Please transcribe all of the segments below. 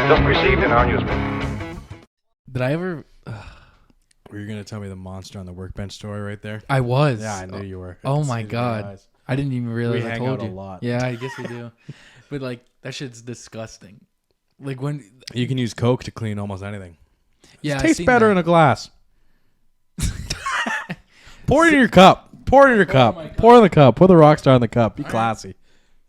just received in our newspaper. Did I ever? Were you gonna tell me the monster on the workbench story right there? I was. Yeah, I knew you were. Oh my god, I didn't even realize We I hang told out you. a lot. Yeah, I guess we do. But like that shit's disgusting. Like when You can use Coke to clean almost anything. yeah, It tastes better in a glass. Pour it in your cup. Pour it in your cup. my God. Pour in the cup. Pour the Rockstar in the cup. Be classy.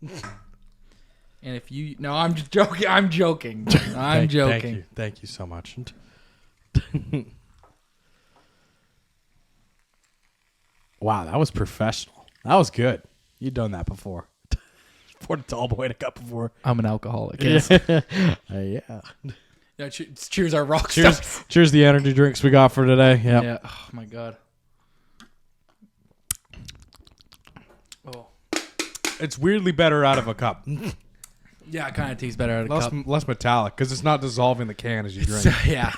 And if you no, I'm just joking. I'm joking. I'm Thank joking. you. Thank you so much. Wow, that was professional. That was good. You've done that before. Poured a tall boy in a cup before. I'm an alcoholic. Yeah. Yes. Yeah. Yeah, cheers, our rock Cheers. stars. Cheers the energy drinks we got for today. Yep. Yeah. Oh my god. Oh. It's weirdly better out of a cup. Yeah, it kind of tastes better out of a cup. Less metallic because it's not dissolving the can as you drink. So, yeah.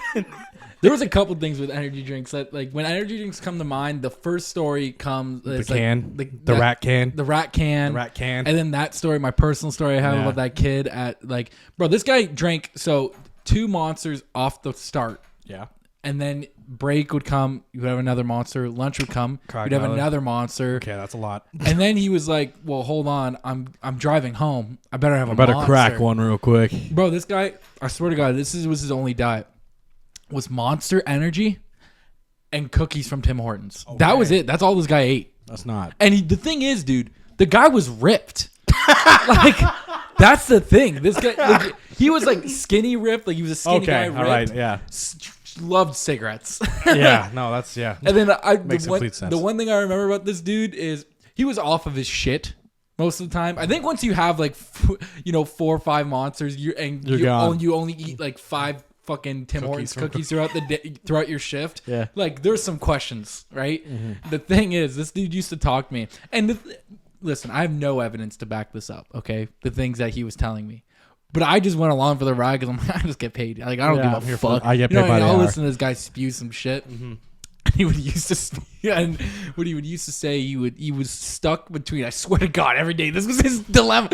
There was a couple things with energy drinks that, like, when energy drinks come to mind, the first story comes. The it's can. Like, The rat can. The rat can. The rat can. And then that story, my personal story I have Yeah. about that kid at, like, bro, this guy drank, so 2 monsters off the start. Yeah. And then break would come, you would have another monster. Lunch would come, you'd have another monster. Okay, that's a lot. And then he was like, "Well, hold on, I'm driving home. I better have a Better monster." crack one real quick. Bro, this guy, I swear to God, was his only diet. Was Monster Energy and cookies from Tim Hortons. Okay. That was it. That's all this guy ate. That's not. And the thing is, dude, the guy was ripped. Like, that's the thing. This guy, like, he was like skinny ripped. Like, he was a skinny guy Okay, ripped. all right, yeah. Loved cigarettes. Yeah, no, that's, yeah. And then Makes complete sense. the one thing I remember about this dude is he was off of his shit most of the time. I think once you have like 4 or 5 monsters, you're gone. you only eat like 5 fucking Tim Hortons cookies throughout the day, throughout your shift. Yeah. Like there's some questions, right? Mm-hmm. The thing is, this dude used to talk to me, and listen, I have no evidence to back this up. Okay, the things that he was telling me. But I just went along for the ride because I'm like, I just get paid. Like, I don't Yeah, I'm give here a for fuck. it. I get You know paid what I by mean? the I'll hour. listen to this guy spew some shit. And he would used to, and what he would used to say, he was stuck between. I swear to God, every day this was his dilemma.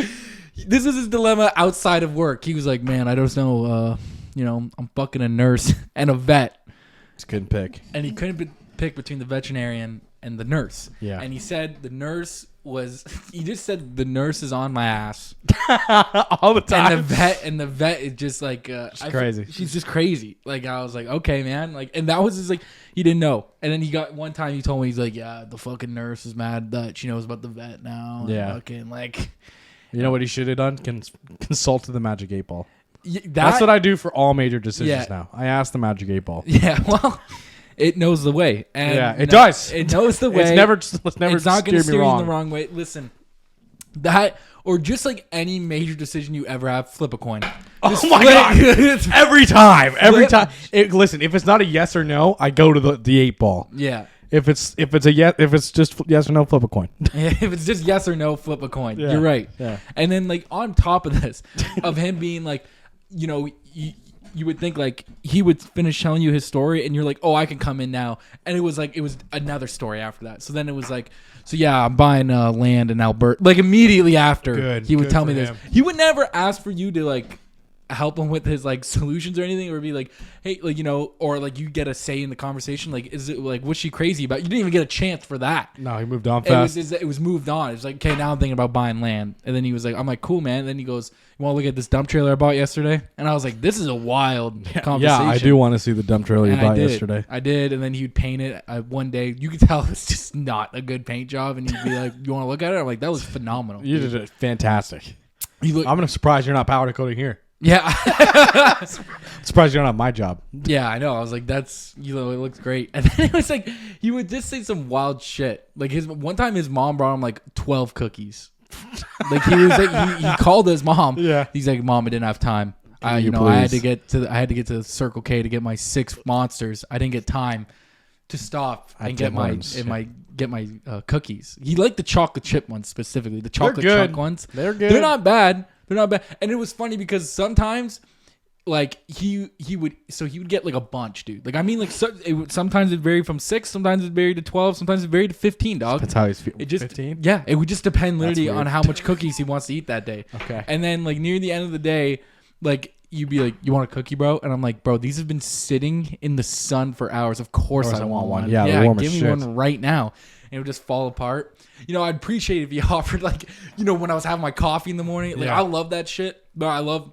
This was his dilemma outside of work. He was like, man, I just know, I'm fucking a nurse and a vet, Just couldn't pick. and he couldn't pick between the veterinarian and the nurse. Yeah. And he said the nurse was. He just said the nurse is on my ass. All the time. And the vet is just like crazy. She's just crazy. Like, I was like, okay, man. Like, and that was just like, he didn't know. And then one time he told me, he's like, yeah, the fucking nurse is mad that she knows about the vet now. And Yeah. fucking like, You know what he should have done? Consulted the Magic 8 Ball. that, That's what I do for all major decisions Yeah. now. I ask the Magic 8 Ball. Yeah. Well, it knows the way. And Yeah, it does. It knows the way. It's never It's not going to steer steer me you in wrong. the wrong way. Listen, that or just like any major decision you ever have, flip a coin. Just Oh my flip- God. Every time. Flip. Listen, if it's not a yes or no, I go to the 8 Ball. Yeah. If it's a yes, if it's just yes or no, flip a coin. If it's just yes or no, flip a coin. Yeah. You're right. Yeah. And then like on top of this, of him being like, you would think like he would finish telling you his story and you're like, oh, I can come in now. And it was another story after that. So then it was like, so yeah, I'm buying land in Alberta. Like immediately after Good. he would Good tell for me this. him. He would never ask for you to like help him with his like solutions or anything, or be like, hey, like, or like you get a say in the conversation. Like, is it like, what's she crazy about? You didn't even get a chance for that. No, he moved on fast. It was moved on. It was like, okay, now I'm thinking about buying land. And then he was like, I'm like, cool, man. And then he goes, you want to look at this dump trailer I bought yesterday? And I was like, this is a wild conversation. Yeah, I do want to see the dump trailer you And bought yesterday. I did. And then he'd paint it one day. You could tell it was just not a good paint job. And he'd be like, you want to look at it? I'm like, that was phenomenal. You did it fantastic. You look, I'm surprised you're not powder coating here. yeah. Surprised you're not my job. Yeah, I know. I was like, it looks great. And then it was like, he would just say some wild shit. Like one time his mom brought him like 12 cookies. Like he was like, he called his mom. Yeah. He's like, Mom, I didn't have time. I had to get to Circle K to get my 6 monsters. I didn't get time to stop and get my cookies. He liked the chocolate chip ones specifically. The chocolate chunk ones. They're good. They're not bad. And it was funny because sometimes like he would get like a bunch, dude. Like, I mean, like sometimes it varied from 6, sometimes it varied to 12, sometimes it varied to 15, dog. That's how he's feeling. It just 15? Yeah, it would just depend literally weird. on how much cookies he wants to eat that day. Okay. And then like near the end of the day, like you'd be like, you want a cookie, bro? And I'm like, bro, these have been sitting in the sun for hours. Of course I want one. Yeah, the warmest give me shit. one right now. And it would just fall apart. I'd appreciate if you offered like, when I was having my coffee in the morning. Like I love that shit, but I love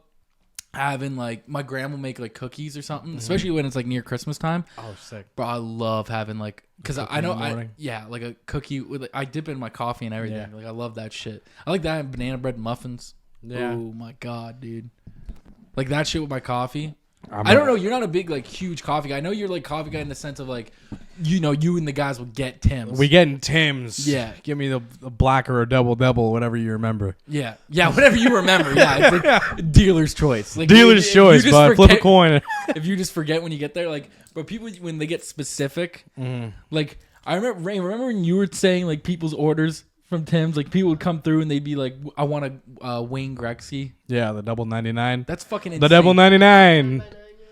having like my grandma make like cookies or something, especially when it's like near Christmas time. Oh, sick. But I love having like, because I know like a cookie with I dip it in my coffee and everything. Yeah. Like I love that shit. I like that and banana bread muffins. Yeah. Oh my god, dude. Like that shit with my coffee. I don't know. You're not a big like huge coffee guy. I know you're like coffee guy in the sense of like, you and the guys will get Tim's. We getting Tim's. Yeah. Give me the black or a double, whatever you remember. Yeah. Whatever you remember. Yeah, it's like dealer's choice. Like Dealer's choice, but flip a coin. If you just forget when you get there, like, but people when they get specific, like I remember when you were saying like people's orders from Tim's, like people would come through and they'd be like, I want a Wayne Gretzky. Yeah, the double 99. That's fucking insane. The double 99.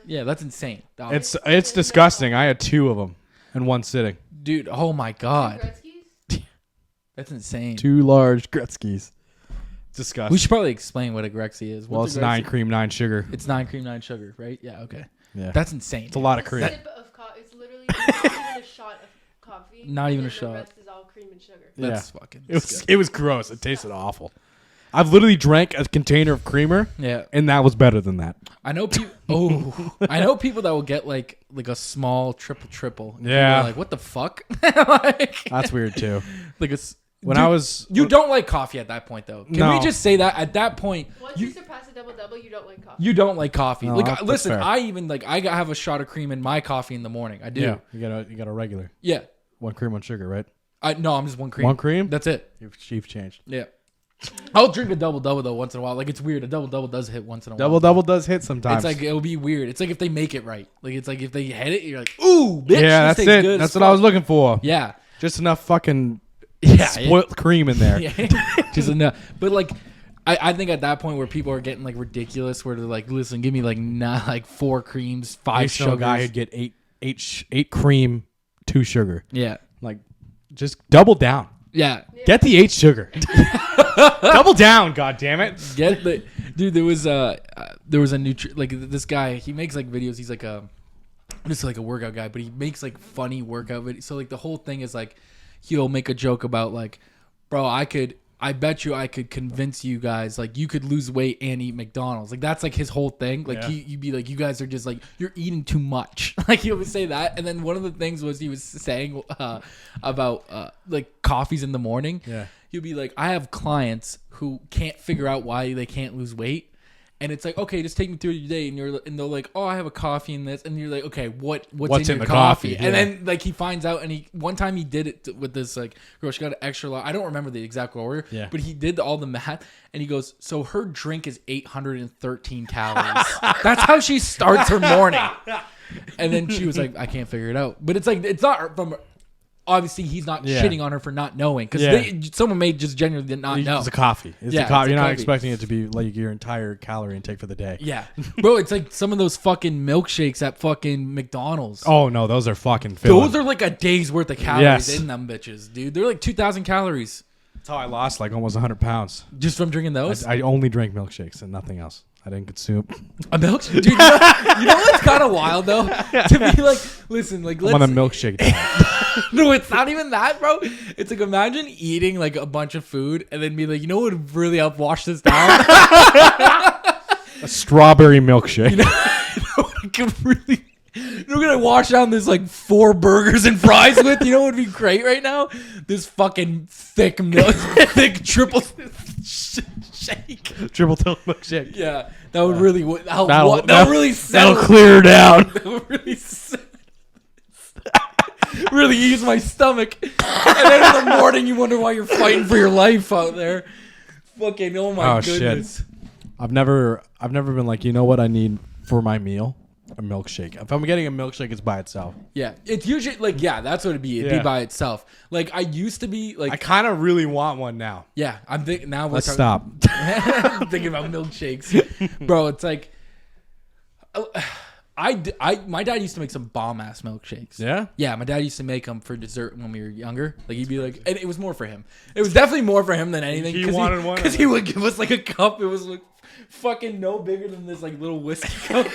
Yeah, that's insane. Dog. It's disgusting. I had 2 of them in one sitting. Dude, oh my god. That's insane. 2 large Gretzky's. Disgusting. We should probably explain what a Gretzky is. Well, it's 9 cream, 9 sugar. It's 9 cream, 9 sugar, right? Yeah, okay. Yeah. That's insane. It's a lot of cream. It's literally not even a shot of coffee. Not even a The shot. rest is all cream and sugar. That's fucking It was gross. It tasted awful. I've literally drank a container of creamer. Yeah. And that was better than that. I know people. I know people that will get like a small triple. And Yeah. people are like, what the fuck? Like, That's weird too. like a. When Dude, I was you don't like coffee at that point though. Can No. we just say that at that point Once you surpass a double, you don't like coffee. you don't like coffee? No, like that's listen, fair. I even like I have a shot of cream in my coffee in the morning. I do. yeah, you got a regular. Yeah. 1 cream, 1 sugar, right? No, I'm just 1 cream. 1 cream? That's it. You've changed. Yeah. I'll drink a double though once in a while. Like it's weird. A double does hit once in a while. Double does hit sometimes. It's like it'll be weird. It's like if they make it right. Like it's like if they hit it, you're like, ooh, bitch. yeah, this that's tastes it. good That's as what I was fuck. looking for. Yeah. Just enough fucking Yeah. spoiled cream in there. Yeah. Just enough. But like, I think at that point where people are getting like ridiculous, where they're like, listen, give me like 4 creams, 5 I saw a sugars. guy who'd get 8 cream, 2 sugar. Yeah. Like, just double down. Yeah. Get the 8 sugar. Double down, god damn it. Get the dude. There was a new like this guy. He makes like videos. He's like just like a workout guy, but he makes like funny workout videos. So like the whole thing is like he'll make a joke about like, bro, I bet you I could convince you guys like you could lose weight and eat McDonald's. Like that's like his whole thing. Like Yeah. you'd be like, you guys are just like you're eating too much. Like he would say that. And then one of the things was he was saying about like coffees in the morning. Yeah. He'll be like, I have clients who can't figure out why they can't lose weight. And it's like, okay, just take me through your day. And they're like, oh, I have a coffee in this. And you're like, okay, what's in your the coffee? coffee? And Yeah. then like he finds out, and one time he did it with this like girl. She got an extra large. I don't remember the exact order, Yeah. but he did all the math, and he goes, so her drink is 813 calories. That's how she starts her morning. And then she was like, I can't figure it out. But it's like it's not from. Obviously, he's not Yeah. shitting on her for not knowing because Yeah. someone may just genuinely not know. It's a coffee. It's Yeah, a coffee. it's a You're not coffee. expecting it to be like your entire calorie intake for the day. Yeah, bro, it's like some of those fucking milkshakes at fucking McDonald's. Oh no, those are fucking filling. Those are like a day's worth of calories Yes. in them bitches, dude. They're like 2,000 calories That's how I lost like almost 100 pounds. just from drinking those. I only drank milkshakes and nothing else. I didn't consume. A milkshake, dude. You know what's kind of wild though? To be like, listen, like I'm on a let's. milkshake diet. No, it's not even that, bro. It's like imagine eating like a bunch of food and then be like, you know what would really help wash this down? A strawberry milkshake. You know what it could really. You're gonna wash down this like 4 burgers and fries with. You know what would be great right now? This fucking thick milk, thick triple shake. Triple tilt milkshake. Yeah, that would really that'll That'll really settle. That'll clear her down. That would really really ease my stomach. And then in the morning, you wonder why you're fighting for your life out there. Fucking oh my goodness. Shit. I've never been like, you know what I need for my meal? A milkshake. If I'm getting a milkshake, it's by itself. Yeah, it's usually like that's what it'd be. It'd be Yeah. by itself. Like I used to be like I kind of really want one now. yeah. I'm thinking now. Let's stop. I'm thinking about milkshakes, bro. It's like my dad used to make some bomb ass milkshakes. Yeah? Yeah, my dad used to make them for dessert when we were younger. Like he'd be like, and it was more for him. It was definitely more for him than anything. He wanted one? because he would give us like a cup. It was like fucking no bigger than this like little whiskey cup.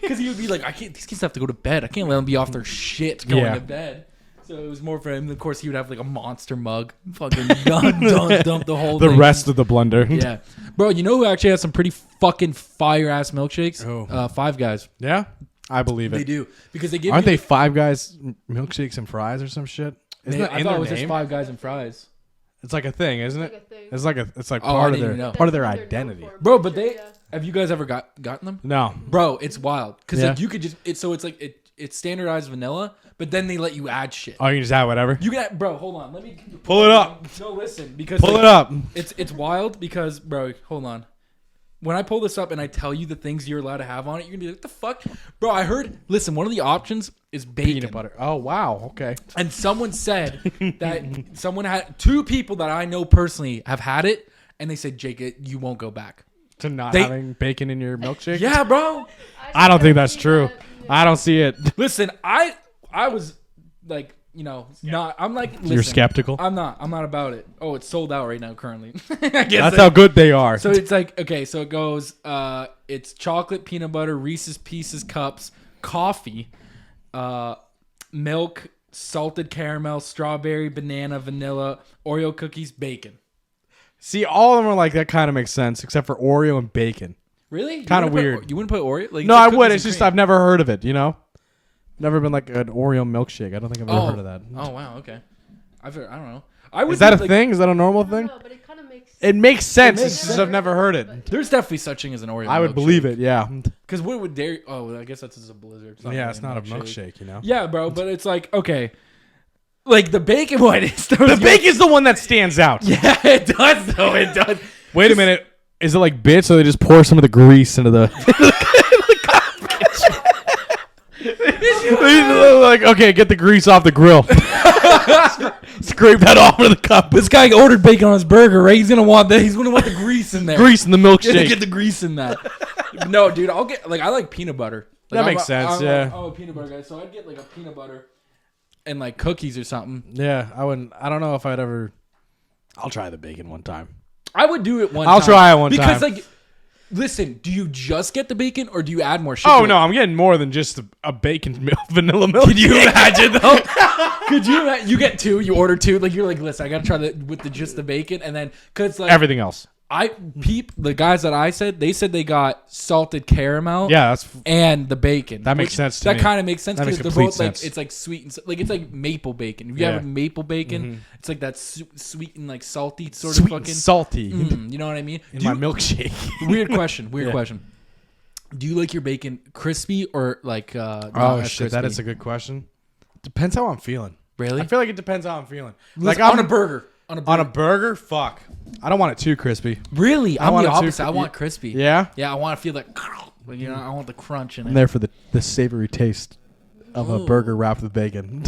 Because he would be like, I can't. These kids have to go to bed. I can't let them be off their shit going to bed. So it was more for him. Of course, he would have like a monster mug. Fucking dump the whole thing. The rest of the blender. Yeah. Bro, you know who actually has some pretty fucking fire-ass milkshakes? Oh. Five Guys. Yeah? I believe it. They do. Because they give Aren't you... they Five Guys milkshakes and fries or some shit? Isn't that I in thought their it was just name? Five Guys and fries. It's like a thing, isn't it? Like a thing. It's like Oh, I part of didn't their even know. part of their That's what they're known identity. for. Bro, but Sure, they... yeah. Have you guys ever gotten them? No. Bro, it's wild. Because Yeah. like, you could just... It's like... It's standardized vanilla, but then they let you add shit. Oh, you can just have whatever. You can... Bro, hold on. Let me... Pull it up. No, listen. Because Pull like, it up. It's wild because, bro, hold on. When I pull this up and I tell you the things you're allowed to have on it, you're going to be like, the fuck? Bro, I heard... Listen, one of the options is bacon. Peanut butter. Oh, wow. Okay. And someone said that someone had... Two people that I know personally have had it, and they said, Jake, you won't go back. To not They- having bacon in your milkshake? Yeah, bro. I don't think that's see true. that. I don't see it. Listen, I was like, you know, not... I'm like... Listen, You're skeptical? I'm not about it. Oh, it's sold out right now currently. I guess That's how good they are. So it's like, okay, so it goes, it's chocolate, peanut butter, Reese's Pieces cups, coffee, milk, salted caramel, strawberry, banana, vanilla, Oreo cookies, bacon. See, all of them are like, that kind of makes sense, except for Oreo and bacon. Really? You Kinda wouldn't put- weird. You wouldn't put Oreo? Like, No, it's I like would. cookies It's and just cream. I've never heard of it, you know? Never been like an Oreo milkshake. I don't think I've ever heard of that. Oh, wow, okay. I don't know. I would Is that a think, like, thing? Is that a normal I don't thing? know, but it kind of makes It makes sense. makes It's just sense. I've never heard it. There's definitely such thing as an Oreo I would believe it, yeah. Because what would dairy... Oh, well, I guess that's just a blizzard. Yeah, really it's not a milkshake, you know? Yeah, bro, but it's like, okay. Like, the bacon one is... The bacon's the one that stands out. Yeah, it does, though. It does. Wait a minute. Is it like bits or they just pour some of the grease into the... like, okay, get the grease off the grill. Scrape that off of the cup. This guy ordered bacon on his burger, right? He's gonna want that. He's gonna want the grease in there. Grease in the milkshake. Get the grease in that. No, dude, I'll get like I like peanut butter. Like, That makes sense, I'm yeah. I'm a peanut butter guy, so I'd get like a peanut butter and like cookies or something. Yeah, I wouldn't. I don't know if I'd ever... I'll try the bacon one time. I would do it one. I'll time. try it one because time. like, listen, do you just get the bacon or do you add more shit? Oh, to no, it? I'm getting more than just a bacon vanilla milk. Could you imagine though? Could you imagine? You get two, you order two, like you're like, listen, I gotta try the with the just the bacon, and then cause like Everything else. the guys that I said, they said they got salted caramel. Yeah, that's... And the bacon. That makes which- sense to That me. kind of makes sense That because makes they're complete both like sense. it's like sweet and like it's like maple bacon. If you Yeah. have maple bacon, it's like that sweet and like salty sort sweet of and fucking salty you know what I mean? in Do my you- milkshake. Weird question. Weird Yeah. question. Do you like your bacon crispy or like not Oh, as shit, that crispy? is a good question. Depends how I'm feeling. Really? I feel like it depends how I'm feeling. Like I'm on a burger. On a burger. On a burger? Fuck. I don't want it too crispy. Really? I'm want the it too opposite. I cri- want crispy. Yeah? Yeah, I want to feel that. You know, I want the crunch in I'm it. there for the savory taste of a Ooh. burger wrapped with bacon.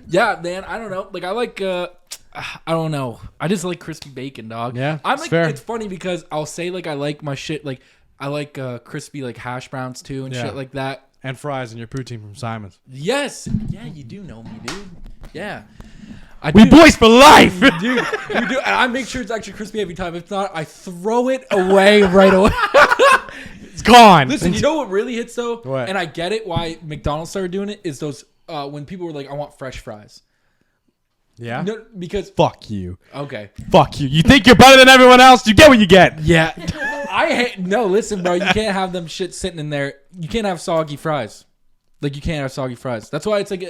Yeah, man. I don't know. Like I like. I don't know. I just like crispy bacon, dog. Yeah, I'm it's like. fair. It's funny because I'll say like I like my shit. Like I like crispy like hash browns too and Yeah. shit like that. And fries in your poutine from Simon's. Yes. Yeah, you do know me, dude. Yeah. I We do. boys for life! Dude, you do. And I make sure it's actually crispy every time. If not, I throw it away right away. It's gone. Listen, you know what really hits though? What? And I get it why McDonald's started doing it is those when people were like, I want fresh fries. Yeah? No, because Fuck you. okay. Fuck you. You think you're better than everyone else? You get what you get. Yeah. I hate no, listen, bro, you can't have them shit sitting in there. You can't have soggy fries. Like you can't have soggy fries. That's why it's like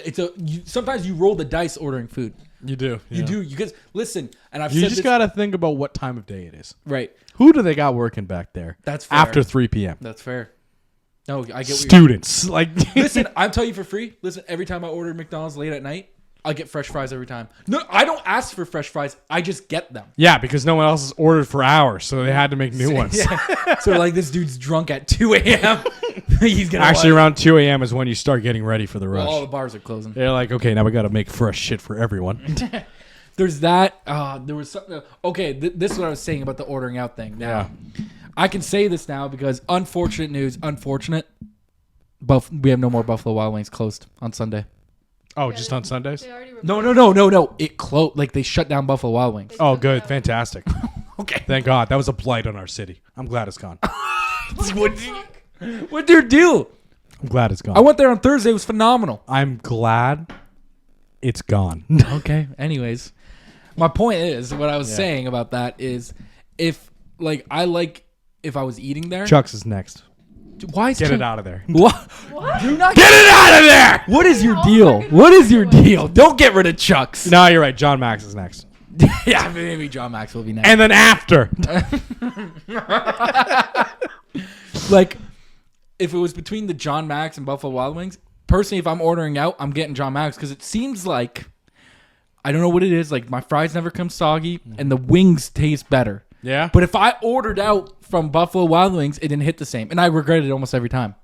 sometimes you roll the dice ordering food. You do. You do. You guys listen, and I've You said just this, gotta think about what time of day it is. right. Who do they got working back there? That's fair. After 3 p.m. That's fair. No, I get what you're Students. Like Listen, I'm telling you for free. Listen, every time I order McDonald's late at night, I get fresh fries every time. No, I don't ask for fresh fries. I just get them. Yeah, because no one else has ordered for hours, so they had to make new ones. Yeah. So like this dude's drunk at 2 a.m. He's gonna Actually, around 2 a.m. is when you start getting ready for the rush. all the bars are closing. They're like, okay, now we got to make fresh shit for everyone. There's that. There was something. Okay, this is what I was saying about the ordering out thing. Now, I can say this now because unfortunate news. Unfortunate. We have no more Buffalo Wild Wings closed on Sunday. Oh, Yeah, just they- on Sundays? They already No. It closed. Like they shut down Buffalo Wild Wings. Oh, good. Fantastic. Okay. Thank God. That was a blight on our city. I'm glad it's gone. What'd you do? I'm glad it's gone. I went there on Thursday. It was phenomenal. I'm glad it's gone. Okay. Anyways, my point is, what I was saying about that is, if I was eating there. Chuck's is next. Why is Get it out of there. What? Do not Get it out of there! What is your deal? What is your deal? Don't get rid of Chuck's. No, you're right. John Max is next. Yeah, maybe John Max will be next. And then after. Like, if it was between the John Max and Buffalo Wild Wings, personally, if I'm ordering out, I'm getting John Max because it seems like, I don't know what it is, like my fries never come soggy and the wings taste better. Yeah. But if I ordered out from Buffalo Wild Wings, it didn't hit the same. And I regret it almost every time.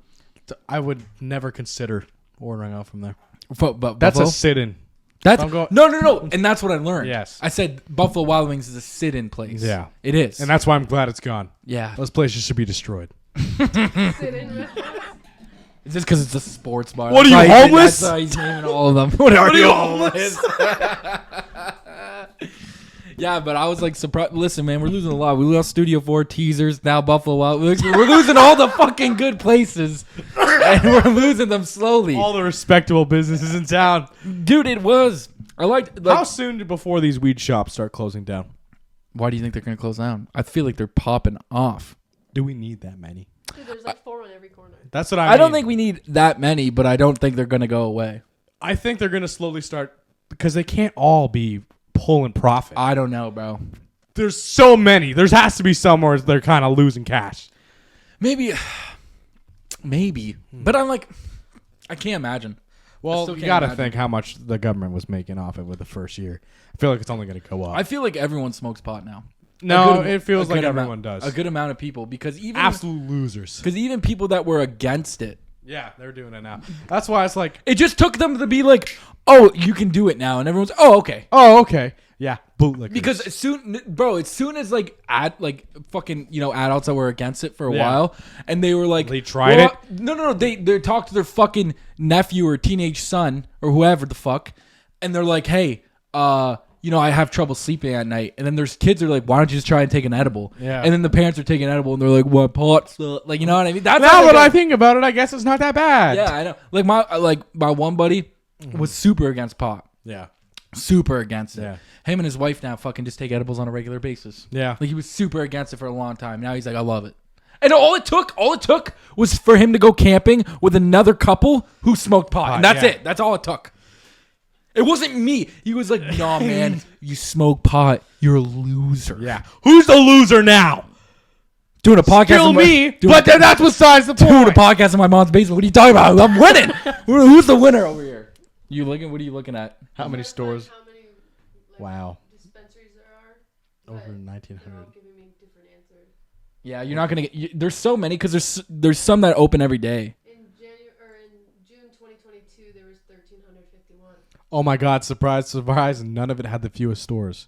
I would never consider ordering out from there. But That's Buffalo? a sit-in. That's I'm going- no. And that's what I learned. Yes. I said Buffalo Wild Wings is a sit-in place. Yeah. It is. And that's why I'm glad it's gone. yeah. Those places should be destroyed. Is this because it's a sports bar? What are That's you, why homeless? That's why he's naming all of them. What are you, homeless? Yeah, but I was like surprised. Listen, man, we're losing a lot. We lost Studio 4, teasers, now Buffalo Wild Wings. We're losing all the fucking good places. And we're losing them slowly. All the respectable businesses in town. Dude, it was. I liked. How soon before these weed shops start closing down? Why do you think they're going to close down? I feel like they're popping off. Do we need that many? Dude, there's like 4 on every corner. That's what I mean. I don't think we need that many, but I don't think they're going to go away. I think they're going to slowly start because they can't all be pulling profit. I don't know, bro. There's so many. There has to be somewhere they're kind of losing cash. Maybe. But I'm like, I can't imagine. Well, still you can't got to imagine. think how much the government was making off it with the first year. I feel like it's only going to go up. I feel like everyone smokes pot now. No, A it feels a like good everyone amount- does. A good amount of people, because even Absolute losers. because even people that were against it, Yeah, they're doing it now. That's why it's like, it just took them to be like, "Oh, you can do it now," and everyone's, "Oh, okay." oh, okay. Yeah, bootlickers. Because as soon as fucking adults that were against it for a Yeah. while, and they were like, They tried it? No, they talked to their fucking nephew or teenage son or whoever the fuck, and they're like, "Hey, I have trouble sleeping at night," and then there's kids that are like, "Why don't you just try and take an edible?" Yeah. And then the parents are taking an edible, and they're like, "What pot?" Like, you know what I mean? That's now how they that go- I think about it, I guess it's not that bad. yeah, I know. Like my one buddy was super against pot. Yeah. Super against it. Yeah. Him and his wife now fucking just take edibles on a regular basis. Yeah. Like, he was super against it for a long time. Now he's like, I love it. And all it took was for him to go camping with another couple who smoked pot. And that's yeah. it. That's all it took. It wasn't me. He was like, nah, man, you smoke pot, you're a loser. Yeah. Who's the loser now? Doing a podcast. Still in my- me, doing but then that's besides the doing a point. podcast in my mom's basement. What are you talking about? I'm winning. Who's the winner over here? What are you looking at? How many stores? How many Wow. dispensaries there are? Over They're 1,900. all giving me different answers. Yeah, you're not gonna get. There's so many because there's some that open every day. In June 2022, there was 1,351. Oh my God! Surprise, surprise! And none of it had the fewest stores.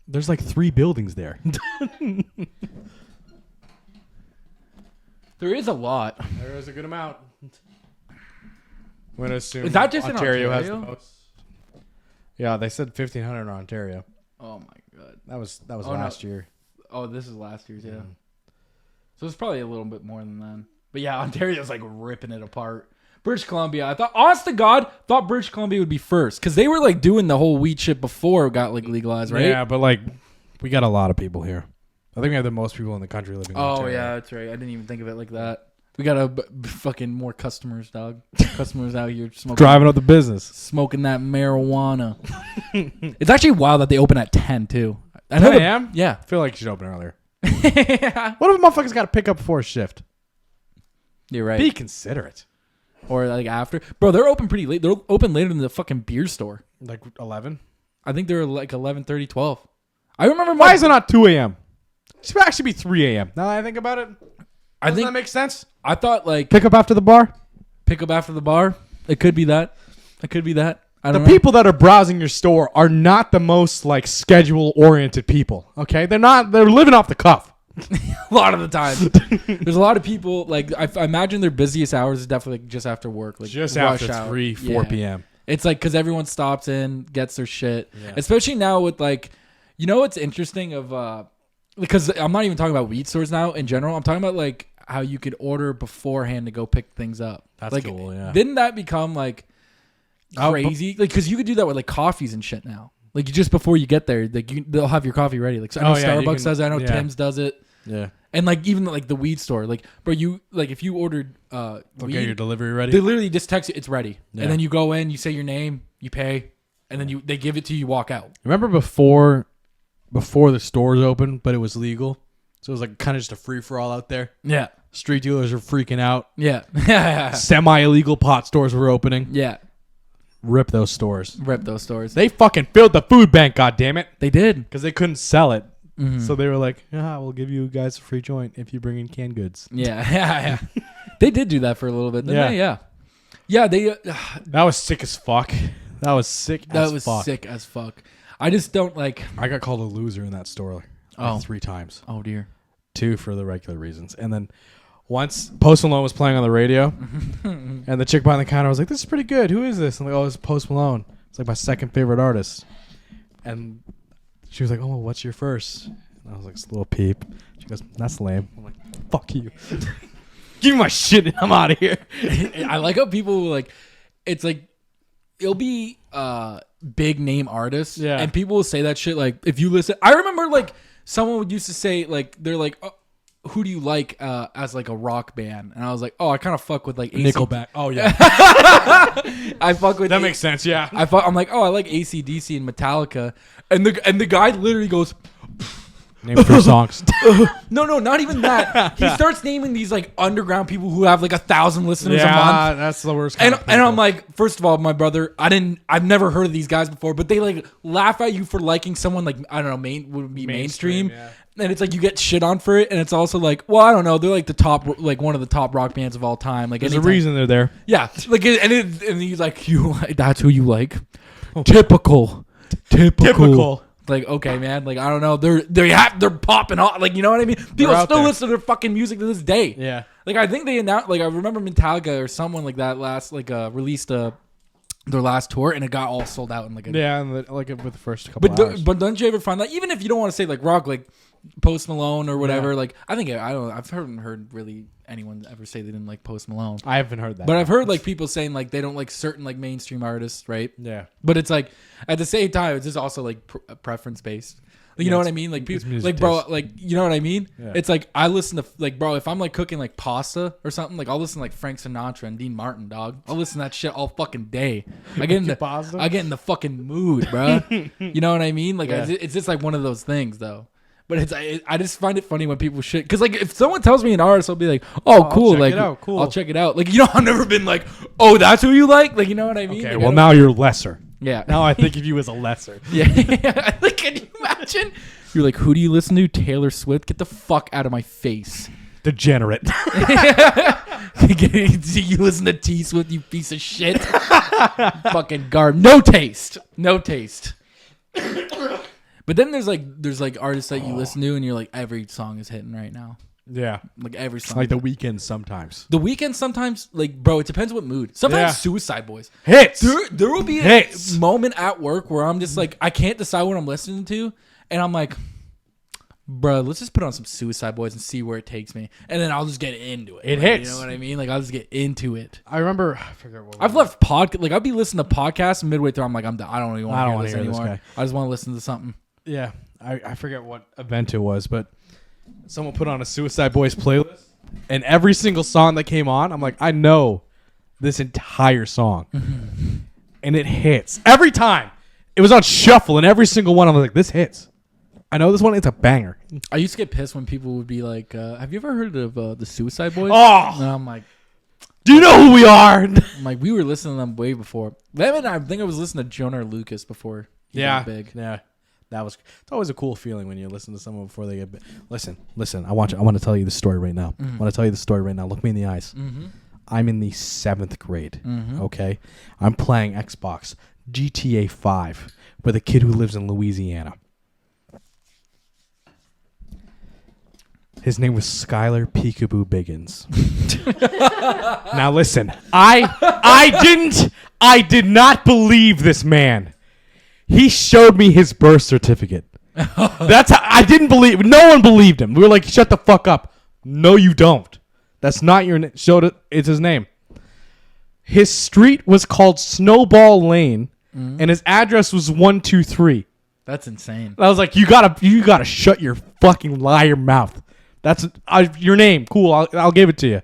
There's like 3 buildings there. There is a lot. There is a good amount. I'm gonna assume Is that just in has the Ontario? most. Yeah, they said 1,500 in Ontario. Oh my god. That was Oh, no. last year. Oh, this is last year's, yeah. So it's probably a little bit more than that. But yeah, Ontario's like ripping it apart. British Columbia, I thought, honest to God, thought British Columbia would be first because they were like doing the whole weed shit before it got like legalized, right? Yeah, but like we got a lot of people here. I think we have the most people in the country living in Oh Ontario. yeah, that's right. I didn't even think of it like that. We got fucking more customers, dog. Customers out here smoking. Driving up the business. Smoking that marijuana. It's actually wild that they open at 10 too. I 10 know a.m.? Yeah. I feel like you should open earlier. What if a motherfucker's got to pick up before a shift? You're right. Be considerate. Or like after. Bro, they're open pretty late. They're open later than the fucking beer store. Like 11? I think they're like 11:30, 12. I remember Why is it not 2 a.m.? It should actually be 3 a.m. Now that I think about it. Doesn't that make sense? I thought like Pick up after the bar? pick up after the bar. It could be that. It could be that. I The don't know. people that are browsing your store are not the most like schedule oriented people. Okay? They're living off the cuff. A lot of the time. There's a lot of people like I imagine their busiest hours is definitely like, just after work, like Just rush after hour. 3, 4 Yeah. p.m. It's like because everyone stops in, gets their shit. Yeah. Especially now with like, You know what's interesting because I'm not even talking about weed stores now in general. I'm talking about like how you could order beforehand to go pick things up. That's like, cool, yeah. Didn't that become like crazy? Like, because you could do that with like coffees and shit now. Like, just before you get there, like they'll have your coffee ready. Like, so I know Starbucks does it. I know Tim's does it. Yeah. And like even like the weed store, like, bro, you like if you ordered They'll weed, get your delivery ready. they literally just text you it's ready, Yeah. and then you go in, you say your name, you pay, and then they give it to you, you walk out. Remember before the stores opened, but it was legal, so it was like kind of just a free for all out there. Yeah, Street dealers were freaking out. yeah, Semi-illegal pot stores were opening. yeah. Rip those stores. Rip those stores. They fucking filled the food bank, goddammit. They did. Because they couldn't sell it. Mm-hmm. So they were like, we'll give you guys a free joint if you bring in canned goods. Yeah. They did do that for a little bit. Didn't they? Yeah. They. That was sick as fuck. That was sick as fuck. I just don't like. I got called a loser in that store like 3 times. Oh dear. 2 for the regular reasons. And then once Post Malone was playing on the radio, and the chick behind the counter was like, "This is pretty good. Who is this?" I'm like, "Oh, it's Post Malone. It's like my second favorite artist." And she was like, "Oh, what's your first?" And I was like, "It's Lil Peep." She goes, "That's lame." I'm like, "Fuck you. Give me my shit and I'm out of here." I like how people like. It's like it'll be big name artists, and people will say that shit. Like if you listen, I remember like someone would used to say like they're like. Oh, who do you like as like a rock band? And I was like, oh, I kind of fuck with like Nickelback. Oh yeah, I fuck with that makes sense. Yeah, I'm like, oh, I like AC/DC and Metallica, and the guy literally goes, name 3 songs. no, not even that. He starts naming these like underground people who have like 1,000 listeners a month. Yeah, that's the worst. And I'm like, first of all, my brother, I've never heard of these guys before, but they like laugh at you for liking someone like I don't know, mainstream. Yeah. And it's like you get shit on for it, and it's also like, well, I don't know, they're like the top, like one of the top rock bands of all time. Like, there's a reason they're there. Yeah, like, and he's like, that's who you like. Typical. Like, okay, man. Like, I don't know, they're popping off. Like, you know what I mean? People still listen to their fucking music to this day. Yeah. Like, I think they announced, like, I remember Metallica or someone like that released their last tour, and it got all sold out in like with the first couple hours. But don't you ever find that even if you don't want to say like rock, like Post Malone or whatever, like I don't know, I've heard really anyone ever say they didn't like Post Malone. I haven't heard that, but I've heard like people saying like they don't like certain like mainstream artists, right? Yeah. But it's like at the same time, it's just also like preference based. You know what I mean? Like people, like bro, like you know what I mean? Yeah. It's like I listen to like bro, if I'm like cooking like pasta or something, like I'll listen to like Frank Sinatra and Dean Martin, dog. I'll listen to that shit all fucking day. I get in the fucking mood, bro. You know what I mean? Like it's just like one of those things, though. But I just find it funny when people shit because like if someone tells me an artist, I'll be like, oh cool, like cool. I'll check it out. Like I've never been like, oh that's who you like, like you know what I mean? Okay, like, well now you're lesser. Yeah. Now I think of you as a lesser. Yeah. Like, can you imagine? You're like, who do you listen to? Taylor Swift? Get the fuck out of my face. Degenerate. You listen to T Swift, you piece of shit. Fucking garbage. No taste. But then there's like artists that you listen to and you're like, every song is hitting right now. Yeah. Like every song. Like The Weeknd sometimes. The Weeknd sometimes, like, bro, it depends what mood. Sometimes Suicide Boys. Hits. There will be a moment at work where I'm just like, I can't decide what I'm listening to. And I'm like, bro, let's just put on some Suicide Boys and see where it takes me. And then I'll just get into it. It hits. You know what I mean? Like, I'll just get into it. I remember, I forget what I've left like, I'll be listening to podcasts and midway through, I'm like, I'm done. I don't even want to hear this anymore. This guy. I just want to listen to something. Yeah. I forget what event it was, but someone put on a Suicide Boys playlist, and every single song that came on, I'm like, I know this entire song. And it hits. Every time. It was on shuffle, and every single one, I'm like, this hits. I know this one, it's a banger. I used to get pissed when people would be like, have you ever heard of the Suicide Boys? Oh! And I'm like, do you know who we are? I'm like, we were listening to them way before. I think I was listening to Jonah Lucas before he got big. Yeah. It's always a cool feeling when you listen to someone before they get big. Listen. I want to tell you the story right now. I want to tell you the story right now. Look me in the eyes. I'm in the 7th grade. Okay? I'm playing Xbox GTA 5 with a kid who lives in Louisiana. His name was Skylar Peekaboo Biggins. Now listen, I did not believe this man. He showed me his birth certificate. That's how I didn't believe. No one believed him. We were like, shut the fuck up. No, you don't. That's not your name. Showed it. It's his name. His street was called Snowball Lane, and his address was 123. That's insane. I was like, you gotta shut your fucking liar mouth. That's your name. Cool. I'll give it to you.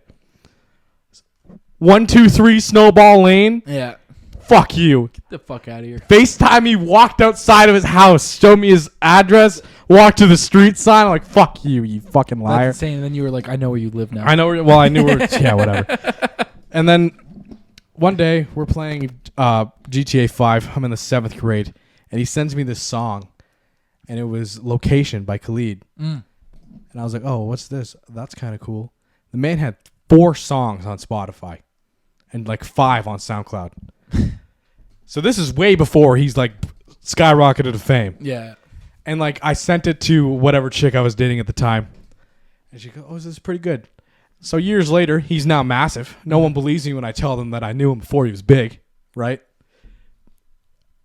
123 Snowball Lane. Yeah. Fuck you. Get the fuck out of here. FaceTime me, walked outside of his house, showed me his address, walked to the street sign. I'm like, fuck you, you fucking liar. That's insane. And then you were like, I know where you live now. I know well, I knew where, yeah, whatever. And then one day we're playing GTA 5. I'm in the 7th grade, and he sends me this song, and it was Location by Khalid. And I was like, oh, what's this? That's kind of cool. The man had 4 songs on Spotify and like 5 on SoundCloud. So this is way before he's like skyrocketed to fame. Yeah. And like I sent it to whatever chick I was dating at the time. And she goes, oh, this is pretty good. So years later, he's now massive. No one believes me when I tell them that I knew him before he was big, right?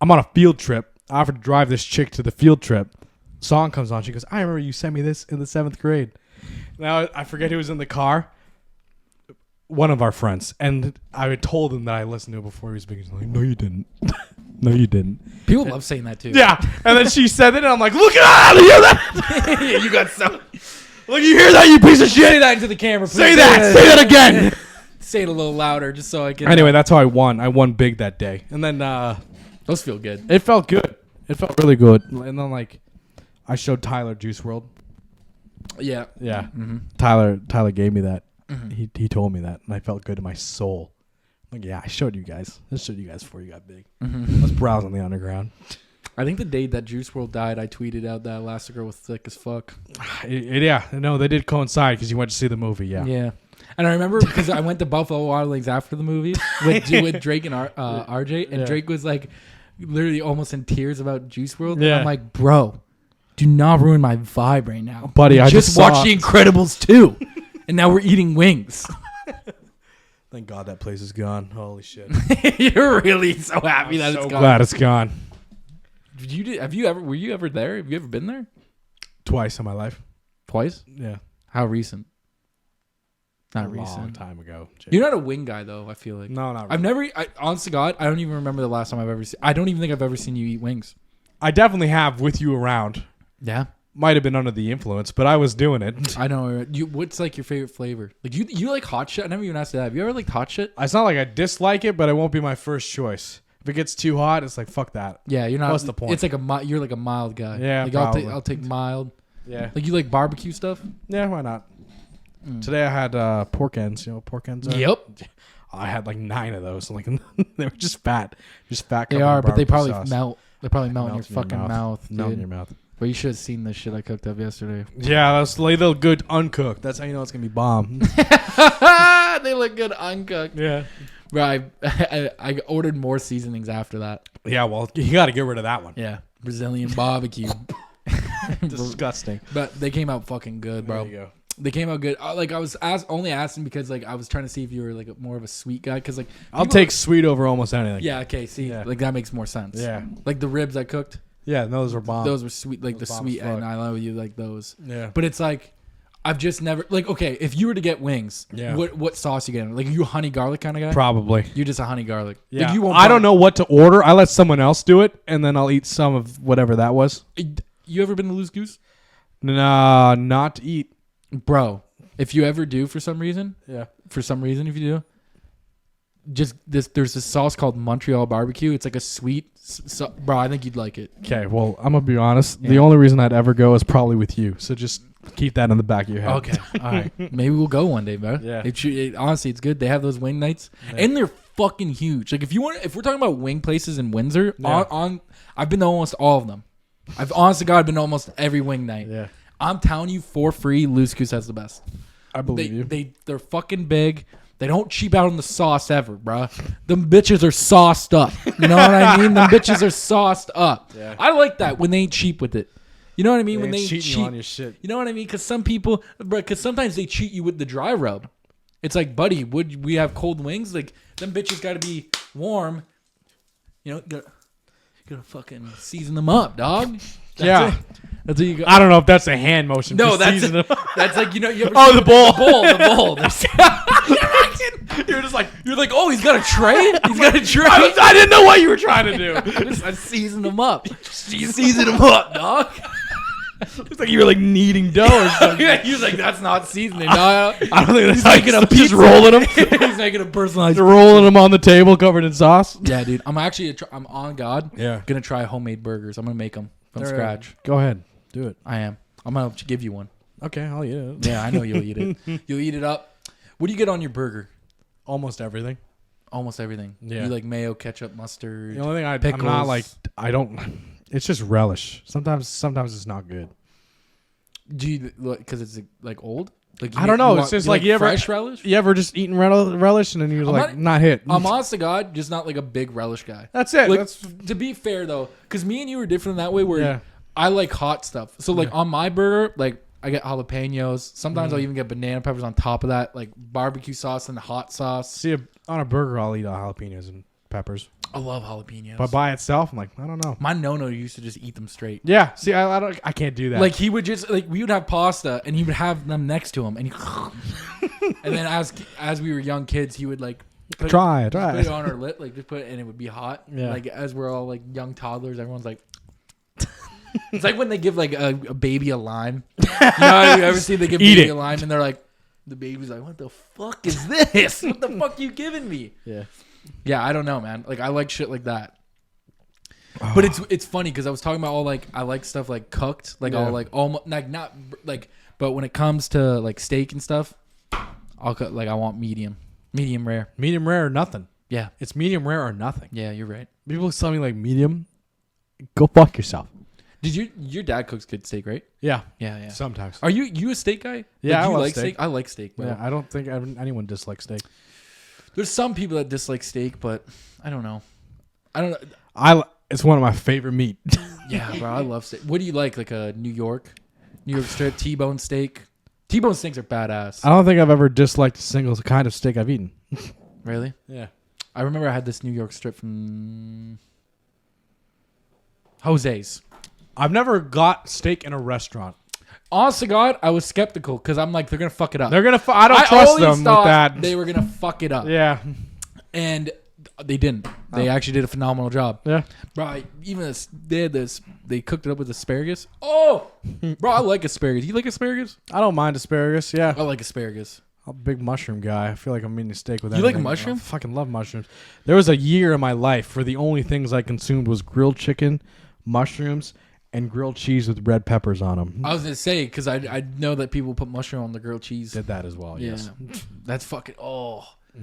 I'm on a field trip. I offered to drive this chick to the field trip. Song comes on. She goes, I remember you sent me this in the 7th grade. Now, I forget who was in the car. One of our friends. And I had told him that I listened to it before he was big. He's like, no, you didn't. No, you didn't. People love saying that too. Yeah. And then she said it, and I'm like, look at that. You hear that? Yeah, you got so. Look, you hear that, you piece of shit? Say that into the camera. Please. Say that. Say that again. Say it a little louder just so I can. Anyway, that's how I won. I won big that day. And then those feel good. it felt good. It felt really good. And then, like, I showed Tyler Juice World. Yeah. Yeah. Mm-hmm. Tyler gave me that. Mm-hmm. He told me that, and I felt good in my soul. Like, yeah, I showed you guys. I showed you guys before you got big. Mm-hmm. I was browsing the underground. I think the day that Juice WRLD died, I tweeted out that Elastigirl was thick as fuck. Yeah, no, they did coincide because you went to see the movie. Yeah. Yeah. And I remember because I went to Buffalo Wild Wings after the movie with Drake and RJ, and Yeah. Drake was like literally almost in tears about Juice WRLD. Yeah. And I'm like, bro, do not ruin my vibe right now. Buddy, I just watched saw- The Incredibles 2, and now we're eating wings. Thank God that place is gone. Holy shit. You're really so happy that so it's gone. glad it's gone. Were you ever there? Have you ever been there? Twice in my life. Twice? Yeah. How recent? Not A recent. long time ago. Jake. You're not a wing guy though, I feel like. No, not really. I've never honest to God, I don't even remember the last time I've ever seen I don't even think I've ever seen you eat wings. I definitely have with you around. Yeah. Might have been under the influence, but I was doing it. I know. What's like your favorite flavor? Like you like hot shit? I never even asked you that. Have you ever liked hot shit? It's not like I dislike it, but it won't be my first choice. If it gets too hot, it's like, fuck that. Yeah, you're not. What's the point? It's like you're like a mild guy. Yeah, like probably. I'll take mild. Yeah. Like you like barbecue stuff? Yeah, why not? Today I had pork ends. You know what pork ends are? Yep. I had like 9 of those. Like they were just fat. Just fat. They covered in are, but they barbecue probably sauce. melt. They probably melt in your Melt in your fucking mouth. mouth, Melt in dude. your mouth. But you should have seen the shit I cooked up yesterday. Yeah, that's like they'll good uncooked. That's how you know it's gonna be bomb. They look good uncooked. Yeah. Bro, I ordered more seasonings after that. Yeah, well, you got to get rid of that one. Yeah, Brazilian barbecue. Disgusting. But they came out fucking good, bro. There you go. They came out good. Like I was only asking because like I was trying to see if you were like more of a sweet guy. Because like I'll people- take sweet over almost anything. Yeah. Okay. See, Yeah. like that makes more sense. Yeah. Like the ribs I cooked, Yeah, those were bomb. those were sweet. Like Those the bomb sweet, as fuck. and I love you like those. Yeah. But it's like I've just never like okay. If you were to get wings, Yeah. what sauce you getting? Like are you a honey garlic kind of guy? Probably. You just a honey garlic. Yeah. Like, you won't I don't know what to order. I let someone else do it, and then I'll eat some of whatever that was. You ever been to Loose Goose? Nah, not to eat. Bro, if you ever do for some reason, Yeah. if you do, just there's this sauce called Montreal barbecue. It's like a sweet, bro. I think you'd like it. Okay, well, I'm gonna be honest. Yeah. The only reason I'd ever go is probably with you. So just keep that in the back of your head. Okay, all right. Maybe we'll go one day, bro. Yeah. Honestly, it's good. They have those wing nights, and they're fucking huge. Like if we're talking about wing places in Windsor, Yeah. I've been to almost all of them. I've honest to God been to almost every wing night. Yeah. I'm telling you, for free, Loose Goose has the best. I believe you. They're fucking big. They don't cheap out on the sauce ever, bruh. Them bitches are sauced up. You know what I mean? Them bitches are sauced up. Yeah. I like that when they ain't cheap with it. You know what I mean? They When ain't they cheating cheat you on your shit. You know what I mean? Because some people, because sometimes they cheat you with the dry rub. It's like, buddy, would we have cold wings? Like them bitches got to be warm. You know, gotta fucking season them up, dog. That's Yeah. it. That's what you go. I don't know if that's a hand motion. No, for that's seasoning them. that's like, you know, you ever Oh, seen the bowl. the bowl. You're just like, oh, he's got a tray. He's got a tray. I didn't know what you were trying to do. I seasoned him up. Season him up, dog. It's like you were like kneading dough or something. Yeah, he was like, that's not seasoning. No, I don't think that's he's like making a just pizza. rolling them. He's making a personalized. You're rolling them on the table covered in sauce. Yeah, dude. I'm actually, I'm on God. Yeah. Gonna try homemade burgers. I'm gonna make them from scratch. Go ahead, do it. I am. I'm gonna give you one. Okay, I'll eat it. Yeah, I know you'll eat it. You'll eat it up. What do you get on your burger? Almost everything. Almost everything. Yeah. You like mayo, ketchup, mustard. The only thing I'm pickles. not like, I don't. It's just relish. Sometimes it's not good. Do you because it's like old? Like I don't know. It's just like you ever fresh relish. You ever just eaten relish and then you're like not hit. I'm honest to God, just not like a big relish guy. That's it. Like, to be fair though, because me and you were different in that way. Where I like hot stuff. So like on my burger, like I get jalapenos. Sometimes I'll even get banana peppers on top of that, like barbecue sauce and hot sauce. See, on a burger, I'll eat jalapenos and peppers. I love jalapenos. But by itself, I'm like, I don't know. My no used to just eat them straight. Yeah. See, I can't do that. Like he would just like we would have pasta and he would have them next to him and and then as we were young kids he would like try put it it on our lip, like just put it and it would be hot. Yeah. Like as we're all like young toddlers, everyone's like it's like when they give like a baby a lime. You know, you ever see they give baby a lime and they're like the baby's like, what the fuck is this? What the fuck you giving me? Yeah. Yeah, I don't know, man. Like I like shit like that. But it's funny because I was talking about all like I like stuff like cooked, like all like almost like not like. But when it comes to like steak and stuff, I'll cut like I want medium rare. Medium rare or nothing. Yeah, It's medium rare or nothing. yeah, you're right. People tell me like medium. Go fuck yourself. Did your dad cooks good steak, right? Yeah. Yeah. Sometimes. Are you a steak guy? Yeah, Like, I you love like steak. I like steak, bro. Yeah. I don't think anyone dislikes steak. There's some people that dislike steak, but I don't know. It's one of my favorite meat. Yeah, bro, I love steak. What do you like? Like a New York strip T-bone steak? T-bone steaks are badass. I don't think I've ever disliked a single kind of steak I've eaten. Really? Yeah. I remember I had this New York strip from Jose's. I've never got steak in a restaurant. Honest to God, I was skeptical because I'm like, they're gonna fuck it up. They're gonna. I don't trust them with that. They were gonna fuck it up. Yeah. And they didn't. They actually did a phenomenal job. Yeah. Bro, they cooked it up with asparagus. Oh, bro, I like asparagus. You like asparagus? I don't mind asparagus. Yeah. I like asparagus. I'm a big mushroom guy. I feel like I'm eating a steak with that. You like mushroom? I fucking love mushrooms. There was a year in my life where the only things I consumed was grilled chicken, mushrooms, and grilled cheese with red peppers on them. I was gonna say because I know that people put mushroom on the grilled cheese. Did that as well. Yes. That's fucking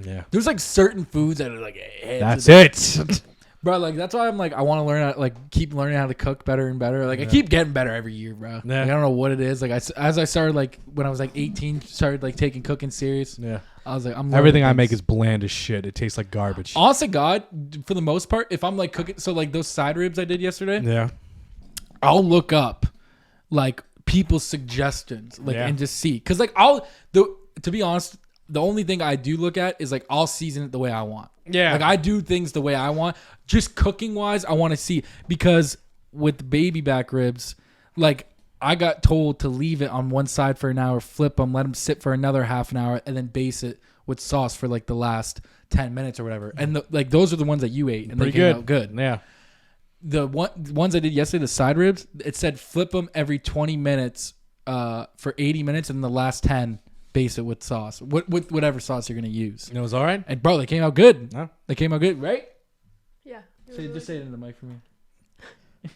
Yeah. There's like certain foods that are like That's it. bro. Like that's why I'm like I want to learn how keep learning how to cook better and better. Like I keep getting better every year, bro. Yeah. Like, I don't know what it is. Like as I started like when I was like 18, started like taking cooking serious. Yeah. I was like Everything I make is bland as shit. It tastes like garbage. honest to God, for the most part, if I'm like cooking, so like those side ribs I did yesterday, Yeah. I'll look up like people's suggestions, like Yeah. and just see, cause like to be honest, the only thing I do look at is like I'll season it the way I want. Yeah. Like I do things the way I want. Just cooking wise, I want to see because with the baby back ribs, like I got told to leave it on one side for an hour, flip them, let them sit for another half an hour, and then base it with sauce for like the last 10 minutes or whatever. And like those are the ones that you ate, and Pretty they came good. out good. Yeah. The ones I did yesterday, the side ribs, it said flip them every 20 minutes for 80 minutes, and the last 10 base it with sauce, with whatever sauce you're gonna use. It was all right. And bro, they came out good. No. They came out good, right? Yeah. They were Say, really just say it in the mic for me.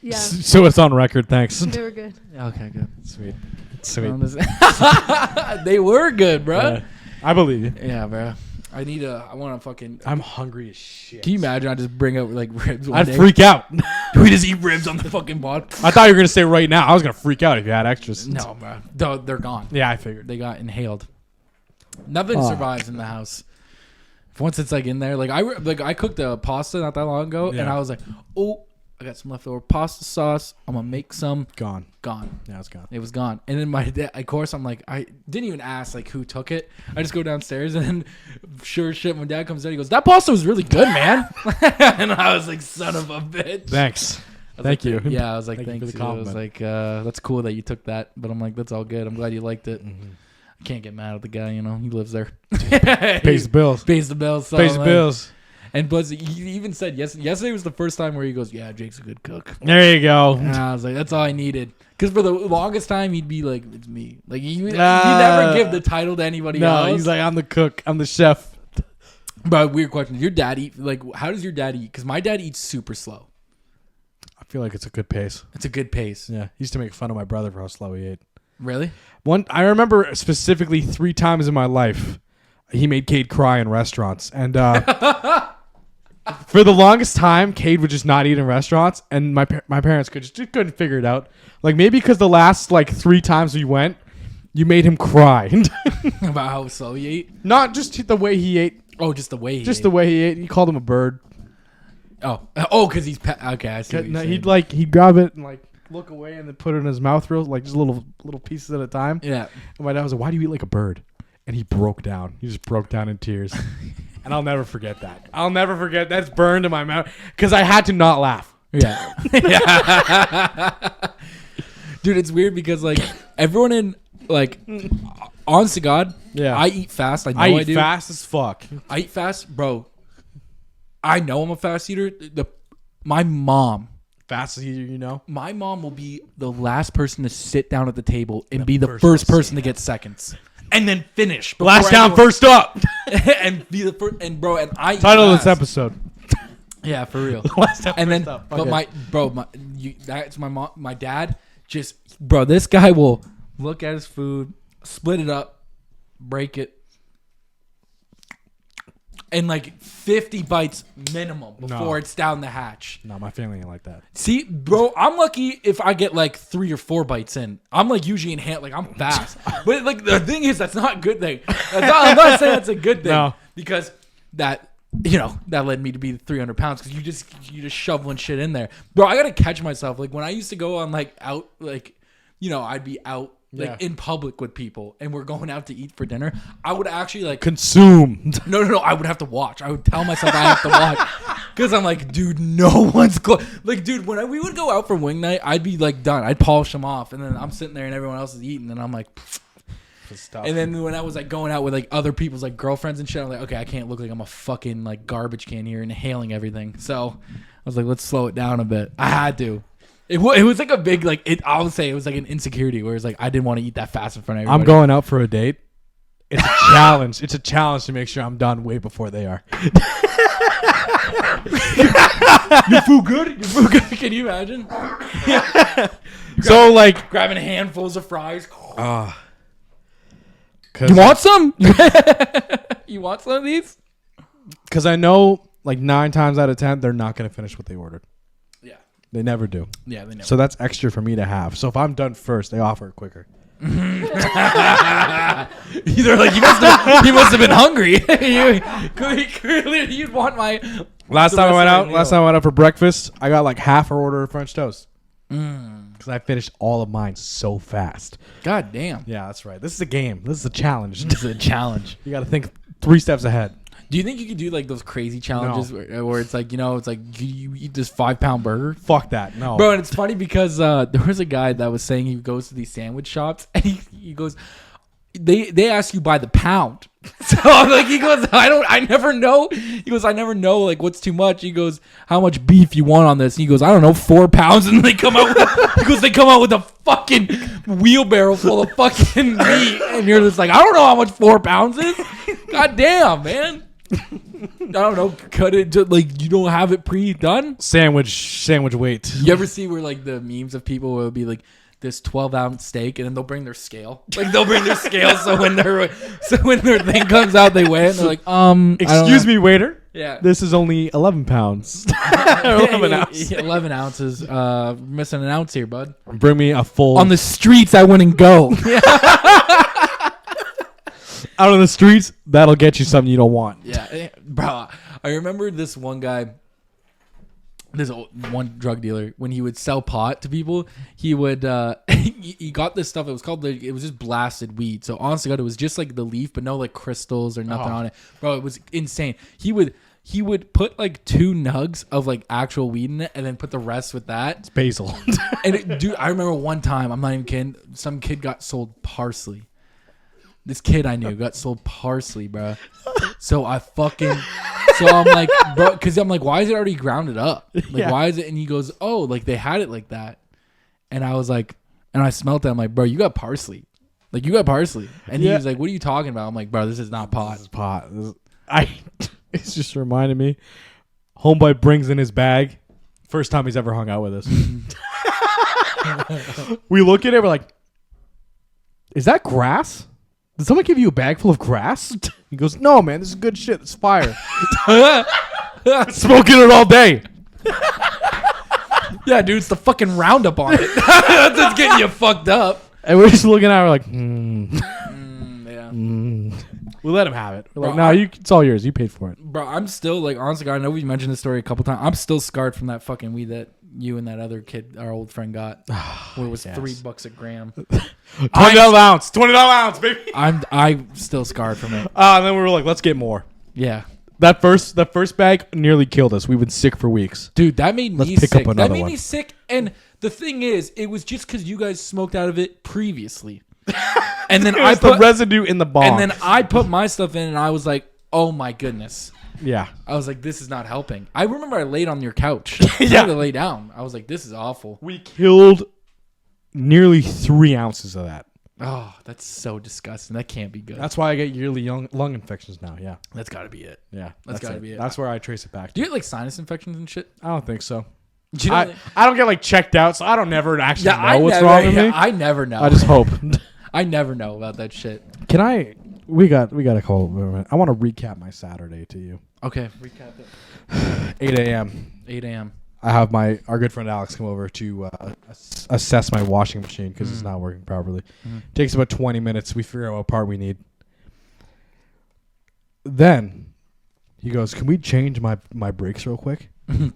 Yeah. So it's on record. Thanks. They were good. Okay, good. Sweet. They were good, bro. Yeah. I believe you. Yeah, bro. I want to fucking. I'm hungry as shit. Can you imagine? I just bring up like ribs. One I'd day. freak out. We just eat ribs on the fucking pod. I thought you were gonna say right now. I was gonna freak out if you had extras. No, bro. They're gone. Yeah, I figured. They got inhaled. Nothing survives in the house. Once it's like in there, like I cooked a pasta not that long ago, and Yeah. I was like, oh, I got some leftover pasta sauce. I'm gonna make some. Gone. Gone. Yeah, it's gone. It was gone. And then my dad, of course, I'm like, I didn't even ask like who took it. I just go downstairs, and then sure as shit, my dad comes in, he goes, "That pasta was really good, man." And I was like, "Son of a bitch." Thanks. Thank you. Yeah, I was like, Thank you thanks. for the I was compliment. like, that's cool that you took that. But I'm like, that's all good. I'm glad you liked it. Mm-hmm. I can't get mad at the guy. You know, he lives there. Pays the bills. Pays the bills. So Pays the like- bills. And plus, he even said yesterday was the first time where he goes, yeah, Jake's a good cook. There you go. And I was like, that's all I needed. Because for the longest time, he'd be like, it's me. Like, he never give the title to anybody else. No, he's like, I'm the cook. I'm the chef. But weird question. Your dad eat, like, how does your dad eat? Because my dad eats super slow. I feel like it's a good pace. It's a good pace. Yeah, he used to make fun of my brother for how slow he ate. Really? I remember specifically 3 times in my life, he made Cade cry in restaurants, and for the longest time, Cade would just not eat in restaurants, and my parents couldn't figure it out. Like maybe because the last like 3 times we went, you made him cry. About how slow he ate? Not just the way he ate, Oh, just the way he just ate. the way he ate. He called him a bird. Oh, because he's... okay, I see what you're No, saying. he'd grab it and like look away and then put it in his mouth real like just little pieces at a time. Yeah. And my dad was like, "Why do you eat like a bird?" And he broke down. He just broke down in tears. And I'll never forget that. I'll never forget. That's burned in my mouth because I had to not laugh. Yeah. Dude, it's weird because, like, everyone in, like, honest to God, Yeah. I eat fast. I know I I eat do. fast as fuck. I eat fast. Bro, I know I'm a fast eater. My mom Fast as you know. My mom will be the last person to sit down at the table and be the first first one person to get seconds. And then finish. before Last down, anyone- first up. and be the first. And bro, and I eat Title of this fast. episode. Yeah, for real. Last down, And then, first up. but Okay. that's my mom. My dad just, bro. This guy will look at his food, split it up, break it, and like 50 bites minimum before it's down the hatch. No, my family ain't like that. See, bro, I'm lucky if I get like 3 or 4 bites in. I'm like usually in hand, like I'm fast. But like the thing is, that's not a good thing. I'm not saying that's a good thing No. because that. You know, that led me to be 300 pounds because you just shoveling shit in there. Bro, I got to catch myself. Like when I used to go on like out, like, you know, I'd be out like in public with people and we're going out to eat for dinner. I would actually like Consume. no, I would have to watch. I would tell myself I have to watch because I'm like, dude, no one's close. Like, dude, when we would go out for wing night, I'd be like done. I'd polish them off and then I'm sitting there and everyone else is eating and I'm like, and then when I was like going out with like other people's like girlfriends and shit, I'm like, okay, I can't look like I'm a fucking like garbage can here inhaling everything. So I was like, let's slow it down a bit. I had to. It was like a big like I would say it was like an insecurity where it's like I didn't want to eat that fast in front of everybody. I'm going out for a date. It's a challenge. It's a challenge to make sure I'm done way before they are. Your food good? Your food good? Can you imagine? So like, Grabbing handfuls of fries. cause, You want some? You want some of these? Because I know like 9 times out of 10 they're not gonna finish what they ordered. Yeah. They never do. Yeah, they know. So that's extra for me to have. So if I'm done first, they offer it quicker. They're like, he must have been hungry. Clearly, you'd want my. Last the time rest I of went my out meal. for breakfast, I got like half an order of French toast. Because I finished all of mine so fast. God damn. Yeah, that's right. This is a game. This is a challenge. This is a challenge. You got to think 3 steps ahead. Do you think you could do like those crazy challenges where it's like, you know, it's like you eat this 5-pound burger? Fuck that. No. Bro, and it's funny because there was a guy that was saying he goes to these sandwich shops and he goes, they ask you by the pound. So like he goes, I never know. He goes, I never know like what's too much. He goes, how much beef you want on this? And he goes, I don't know, 4 pounds. And they come out with a fucking wheelbarrow full of fucking meat. And you're just like, I don't know how much 4 pounds is. God damn, man. I don't know. Cut it to like you don't have it pre-done. Sandwich weight. You ever see where like the memes of people will be like this 12-ounce steak and then they'll bring their scale. Like they'll bring their scale so when their thing comes out they weigh it and they're like, Excuse me, waiter. Yeah. This is only 11 pounds. 11 ounces. 11 ounces. Missing an ounce here, bud. Bring me a full. On the streets I wouldn't go. Out on the streets, that'll get you something you don't want. Yeah, bro. I remember this one guy, one drug dealer, when he would sell pot to people, he would he got this stuff. It was called it was just blasted weed. So honestly, God, it was just like the leaf, but no like crystals or nothing on it, bro. It was insane. He would he would put like 2 nugs of like actual weed in it and then put the rest with that. It's basil. And dude, I remember one time, I'm not even kidding, some kid got sold parsley. This kid I knew got sold parsley, bro. So I'm like, bro, because I'm like, why is it already grounded up? Like, why is it? And he goes, oh, like they had it like that. And I was like, and I smelled it. I'm like, bro, you got parsley. Like, you got parsley. And he was like, what are you talking about? I'm like, bro, this is not pot. This is pot. It's just reminded me. Homeboy brings in his bag. First time he's ever hung out with us. We look at it. We're like, is that grass? Did someone give you a bag full of grass? He goes, no, man, this is good shit. It's fire. Smoking it all day. Yeah, dude, it's the fucking Roundup on it. That's what's getting you fucked up. And we're just looking at it. We're like, Yeah. We let him have it. We're like, Bro, no, it's all yours. You paid for it. Bro, I'm still, like, honestly, I know we mentioned this story a couple times. I'm still scarred from that fucking weed that you and that other kid, our old friend, got. Where it was $3 a gram. $20 ounce. $20 ounce, baby. I'm still scarred from it. And then we were like, let's get more. Yeah. That first bag nearly killed us. We've been sick for weeks. Dude, that made me pick up sick. That another made one. me sick. And the thing is, it was just because you guys smoked out of it previously. And then I put the residue in the bong. And then I put my stuff in, and I was like, "Oh my goodness!" Yeah, I was like, "This is not helping." I remember I laid on your couch. Yeah. I had to lay down. I was like, "This is awful." we killed nearly 3 ounces of that. Oh, that's so disgusting. That can't be good. That's why I get yearly lung infections now. Yeah, That's got to be it. yeah, That's gotta be it. That's where I trace it back Do to. you get like sinus infections and shit? I don't think so. Do you know I don't get like checked out, so I don't never actually know I what's never, wrong with me. I never know. I just hope. I never know about that shit. Can I? We got a call. I want to recap my Saturday to you. Okay, recap it. 8 a.m. 8 a.m. I have our good friend Alex come over to assess my washing machine because it's not working properly. Takes about 20 minutes. We figure out what part we need. Then he goes, "Can we change my brakes real quick?" I'm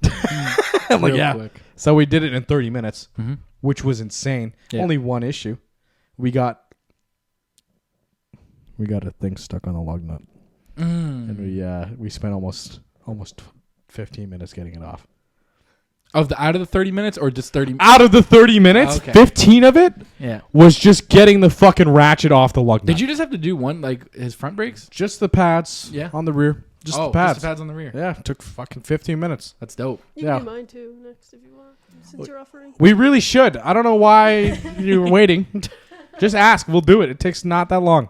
like, Real "Yeah." quick. So we did it in 30 minutes, Mhm. which was insane. Yeah. Only one issue. We got a thing stuck on the lug nut, and we spent almost 15 minutes getting it off. Out of the 30 minutes or just 30? Out of the 30 minutes, Okay. 15 of it Yeah. was just getting the fucking ratchet off the lug nut. Did you just have to do one, like his front brakes? Just the pads Yeah. on the rear. Just the pads. Just the pads on the rear. Yeah, took fucking 15 minutes. That's dope. You Yeah. can do mine too next if you want, since you're offering. We really should. I don't know why you were waiting. Just ask. We'll do it. It takes not that long.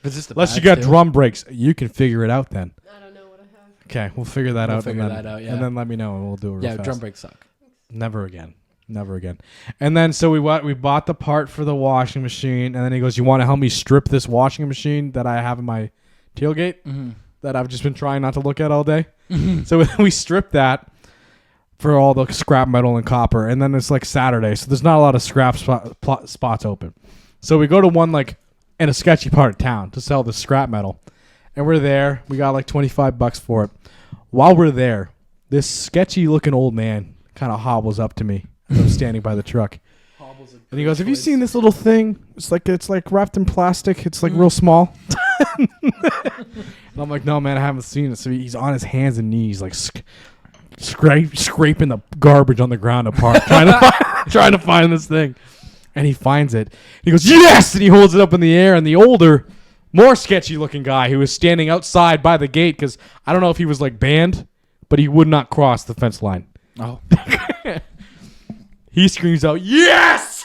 It's just the Unless you pads, got too. drum brakes. You can figure it out then. I don't know what I have. Okay, we'll figure that We'll out. figure and then, that out, yeah. And then let me know and we'll do it real Yeah, fast. drum brakes suck. Never again. Never again. And then so we bought the part for the washing machine, and then he goes, "You want to help me strip this washing machine that I have in my tailgate that I've just been trying not to look at all day?" So we stripped that for all the scrap metal and copper, and then it's like Saturday, so there's not a lot of scrap spots open. So we go to one like in a sketchy part of town to sell the scrap metal, and we're there. We got like $25 for it. While we're there, this sketchy looking old man kind of hobbles up to me as I'm standing by the truck. And he goes, "Have you seen this little thing? It's like wrapped in plastic. It's like real small." And I'm like, "No, man, I haven't seen it." So he's on his hands and knees, like scraping the garbage on the ground apart, trying to find this thing. And he finds it. He goes, "Yes!" And he holds it up in the air. And the older, more sketchy looking guy who was standing outside by the gate, because I don't know if he was like banned, but he would not cross the fence line. Oh. He screams out, "Yes!"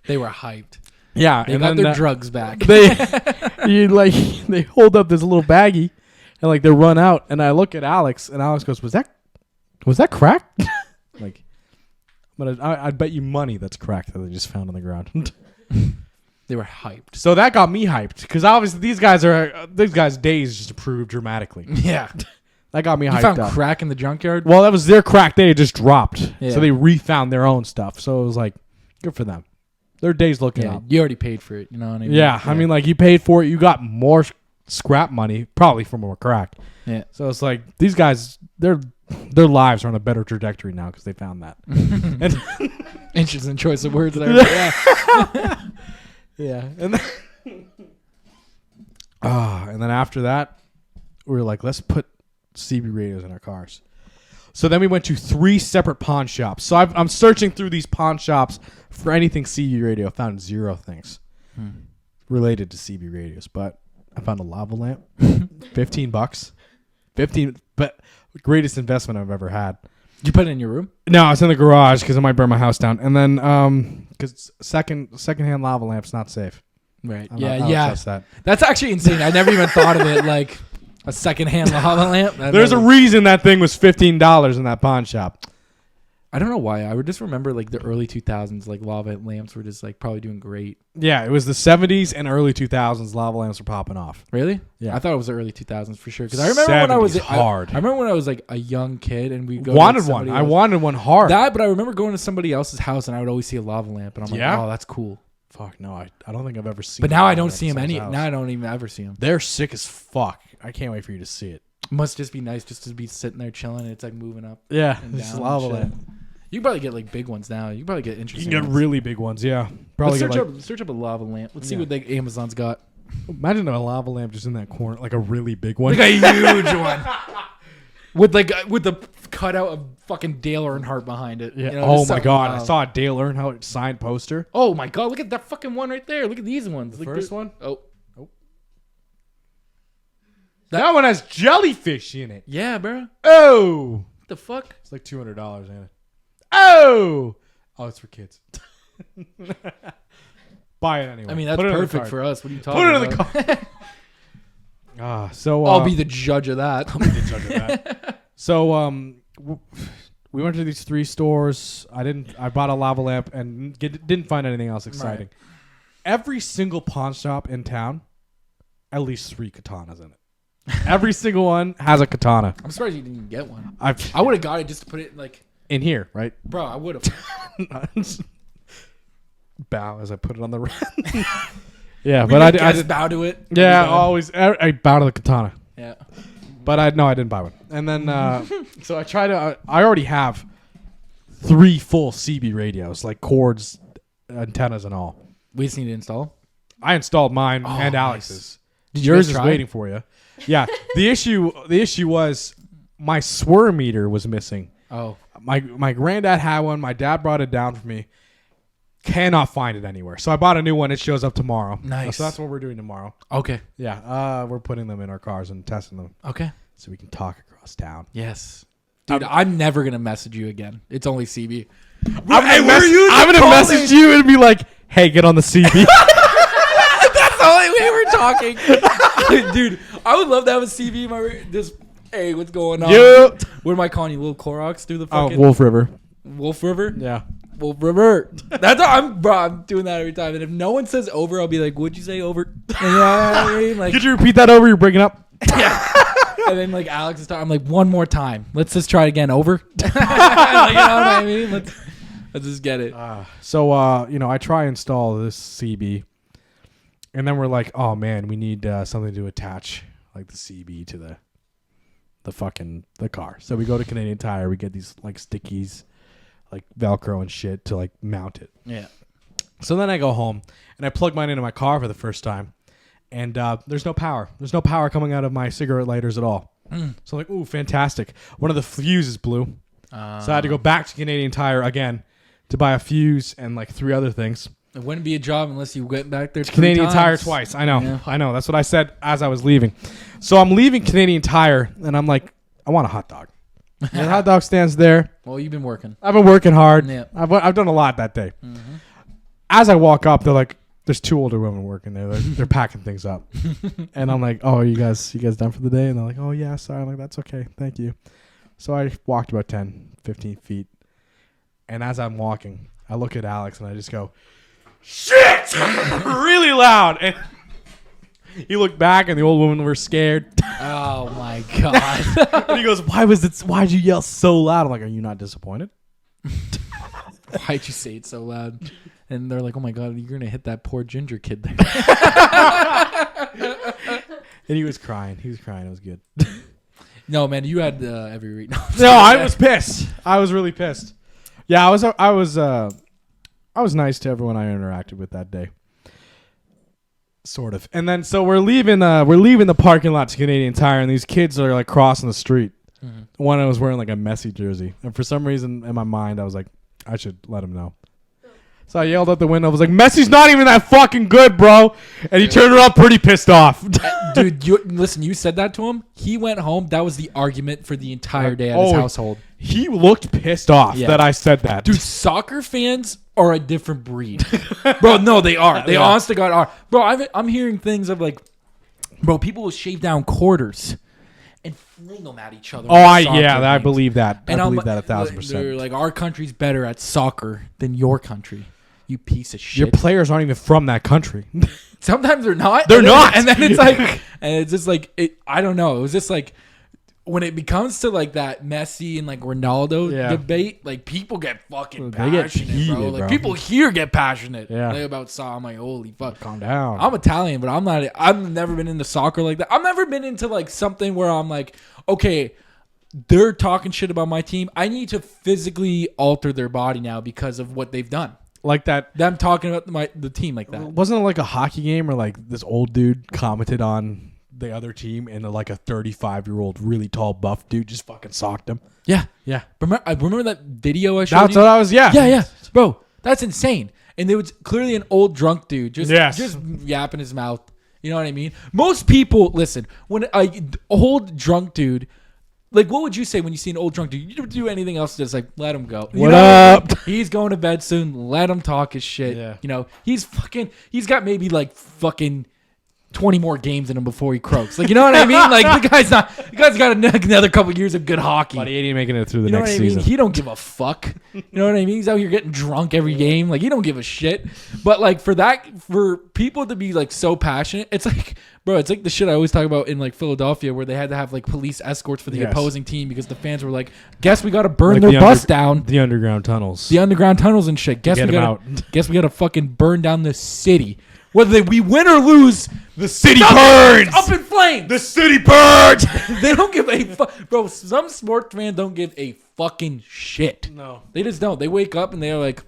They were hyped. Yeah, They and got then their drugs back. they hold up this little baggie, and like they run out, and I look at Alex, and Alex goes, "Was that crack?" Like, but I'd bet you money that's crack that they just found on the ground. They were hyped. So that got me hyped because obviously these guys' days just improved dramatically. Yeah. That got me You hyped found up. crack in the junkyard? Well, that was their crack. They had just dropped, Yeah. so they refound their own stuff. So it was like, good for them. Their day's looking Yeah, up. you already paid for it. You know what I mean? Yeah, I mean, like you paid for it. You got more scrap money, probably for more crack. Yeah. So it's like these guys, their lives are on a better trajectory now because they found that. And Interesting choice of words there. Yeah. yeah, and then, and then after that, we were like, let's put CB radios in our cars. So then we went to 3 separate pawn shops. So I'm searching through these pawn shops for anything CB radio. I found 0 things related to CB radios, but I found a lava lamp, $15. 15, but greatest investment I've ever had. You put it in your room? No, it's in the garage because I might burn my house down. And then because secondhand lava lamp's not safe. Right. I don't trust that. That's actually insane. I never even thought of it like a secondhand lava lamp. There's a reason that thing was $15 in that pawn shop. I don't know why. I would just remember like the early 2000s, like lava lamps were just like probably doing great. Yeah, it was the 70s and early 2000s. Lava lamps were popping off. Really? Yeah. I thought it was the early 2000s for sure. Because I remember when I was hard. I remember when I was like a young kid and we wanted one. I wanted one hard. But I remember going to somebody else's house and I would always see a lava lamp and I'm like, oh, that's cool. Fuck no, I don't think I've ever seen. But now I don't see them Now I don't even ever see them. They're sick as fuck. I can't wait for you to see it. Must just be nice just to be sitting there chilling and it's like moving up. Yeah, and this down lava and shit. lamp. You can probably get like big ones now. You can probably get You interesting. can get ones. really big ones. Yeah, probably Let's search up a lava lamp. Let's see what like Amazon's got. Imagine a lava lamp just in that corner, like a really big one. Like a huge one. With the cutout of fucking Dale Earnhardt behind it. Yeah. You know, Oh my god, I saw a Dale Earnhardt signed poster. Oh my god, look at that fucking one right there. Look at these ones. The first one. Oh. That one has jellyfish in it. Yeah, bro. Oh, What the fuck? it's like $200 in it. Oh, it's for kids. Buy it anyway. I mean, that's Put it in the perfect cart. for us. What are you talking Put it in about? the car. So I'll be the judge of that. So we went to these 3 stores. I bought a lava lamp and didn't find anything else exciting. Right. Every single pawn shop in town, at least 3 katanas in it. Every single one has a katana. I'm surprised you didn't even get one. I would have got it just to put it like in here, right? Bro, I would have. Bow as I put it on the rack. Yeah, but I just bow to it. Yeah, always. I bow to the katana. Yeah. But I didn't buy one. And then so I try to. I already have 3 full CB radios, like cords, antennas, and all. We just need to install. I installed mine and nice. Alex's. Did you Yours guys is try? waiting for you. Yeah. The issue was my swirl meter was missing. Oh. My granddad had one. My dad brought it down for me. Cannot find it anywhere. So I bought a new one. It shows up tomorrow. Nice. So that's what we're doing tomorrow. Okay. Yeah. We're putting them in our cars and testing them Okay. so we can talk across town. Yes. Dude, I'm never going to message you again. It's only CB. I'm gonna message you and be like, "Hey, get on the CB." That's the only way we're talking. Dude, I would love to have a CB. Just, hey, what's going on? Yep. What am I calling you? Little Clorox? Do the fucking Wolf River. Wolf River? Yeah. Wolf River. That's how I'm doing that every time. And if no one says over, I'll be like, "What'd you say over?" You know what I mean? Like, Could you repeat that over? You're breaking up. yeah. And then like Alex is talking. I'm like, one more time. Let's just try it again. Over. Like, you know what I mean? Let's just get it. So I try install this CB, and then we're like, oh man, we need something to attach like the CB to the car. So we go to Canadian Tire. We get these like stickies, like Velcro and shit to like mount it. Yeah. So then I go home and I plug mine into my car for the first time, and there's no power. There's no power coming out of my cigarette lighters at all. So I'm like, ooh, fantastic. One of the fuses blew. So I had to go back to Canadian Tire again to buy a fuse and like 3 other things. It wouldn't be a job unless you went back there. Canadian Tire twice. I know. Yeah. I know. That's what I said as I was leaving. So I'm leaving Canadian Tire and I'm like, I want a hot dog. The hot dog stand's there. Well, you've been working. I've been working hard. Yeah. I've done a lot that day. Mm-hmm. As I walk up, they're like, there's 2 older women working there. They're packing things up. And I'm like, oh, you guys done for the day? And they're like, oh, yeah, sorry. I'm like, that's okay. Thank you. So I walked about 10, 15 feet. And as I'm walking, I look at Alex and I just go, shit! Really loud. And he looked back and the old women were scared. Oh, my God. And he goes, why'd you yell so loud? I'm like, are you not disappointed? Why'd you say it so loud? And they're like, oh, my God, you're going to hit that poor ginger kid there. And he was crying. It was good. No, man, you had every read. No, I was pissed. I was really pissed. Yeah, I was nice to everyone I interacted with that day. Sort of. And then so we're leaving the parking lot to Canadian Tire, and these kids are like crossing the street. Mm-hmm. One was wearing like a Messi jersey, and for some reason in my mind I was like, I should let him know. So I yelled out the window. I was like, Messi's not even that fucking good, bro. And he turned around pretty pissed off. Dude, you said that to him. He went home. That was the argument for the entire day at his household. He looked pissed off that I said that. Dude, soccer fans are a different breed. Bro, no, they are. They honest to God are. Bro, I'm hearing things of like, bro, people will shave down quarters and fling them at each other. I believe that. I believe that 1,000%. They're like, our country's better at soccer than your country. You piece of shit. Your players aren't even from that country. Sometimes they're not. They're not. And then it's like, and it's just like, I don't know. It was just like, when it becomes to like that Messi and like Ronaldo debate, like people get fucking passionate, heated, bro. Like bro. people here get passionate like, about soccer. I'm like, holy fuck. Calm down. I'm Italian, but I'm not. I've never been into soccer like that. I've never been into like something where I'm like, okay, they're talking shit about my team. I need to physically alter their body now because of what they've done. Like that. Them talking about the team like that. Wasn't it like a hockey game where like this old dude commented on the other team and like a 35-year-old really tall buff dude just fucking socked him? Yeah. Remember that video I showed you? That's what I was. Yeah. Bro, that's insane. And there was clearly an old drunk dude just yapping his mouth. You know what I mean? Most people, listen, when an old drunk dude, like, what would you say when you see an old drunk dude? You don't do anything else, just like, let him go. What up? He's going to bed soon. Let him talk his shit. Yeah. You know, he's got maybe like fucking 20 more games in him before he croaks. Like, you know what I mean? Like, the guy's got another couple years of good hockky. But he ain't making it through the You know next what I mean? season. He don't give a fuck. You know what I mean? He's out here getting drunk every game. Like, he don't give a shit. But like for people to be like so passionate, it's like, bro, it's like the shit I always talk about in like Philadelphia where they had to have like police escorts for the opposing team because the fans were like, guess we got to burn like their bus down. The underground tunnels. The underground tunnels and shit. Guess we got to fucking burn down the city. Whether we win or lose, the city burns. Up in flames. The city burns. They don't give a fuck. Bro, some sports fans don't give a fucking shit. No. They just don't. They wake up and they're like,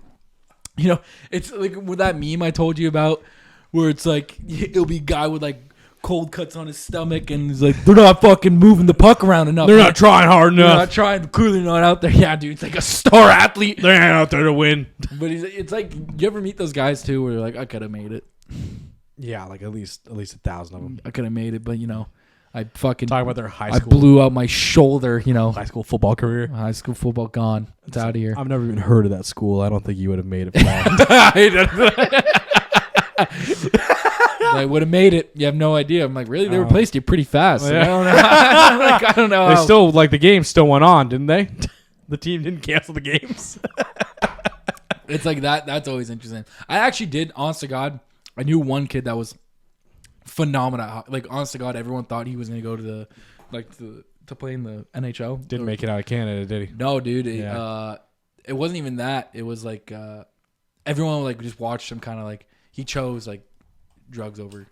you know, it's like with that meme I told you about where it's like, it'll be a guy with like cold cuts on his stomach and he's like, they're not fucking moving the puck around enough. They're not trying hard enough. They're not trying. Clearly not out there. Yeah, dude. It's like a star athlete. They're not out there to win. But it's like, you ever meet those guys too where they're like, I could have made it. Yeah, like at least 1,000 of them. I could have made it, but you know, I fucking talking about their high I school. blew out my shoulder. You know, high school football career. High school football gone. It's out of here. I've never even heard of that school. I don't think you would have made it. I would have made it. You have no idea. I'm like, really? They replaced you pretty fast. Yeah. I don't know. Like, I don't know. They still like the game still went on, didn't they? The team didn't cancel the games. It's like that. That's always interesting. I actually did. Honest to God, I knew one kid that was phenomenal. Like, honest to God, everyone thought he was gonna go to the to play in the NHL. Didn't make it out of Canada, did he? No, dude. It wasn't even that. It was like everyone like just watched him. Kind of like he chose like drugs over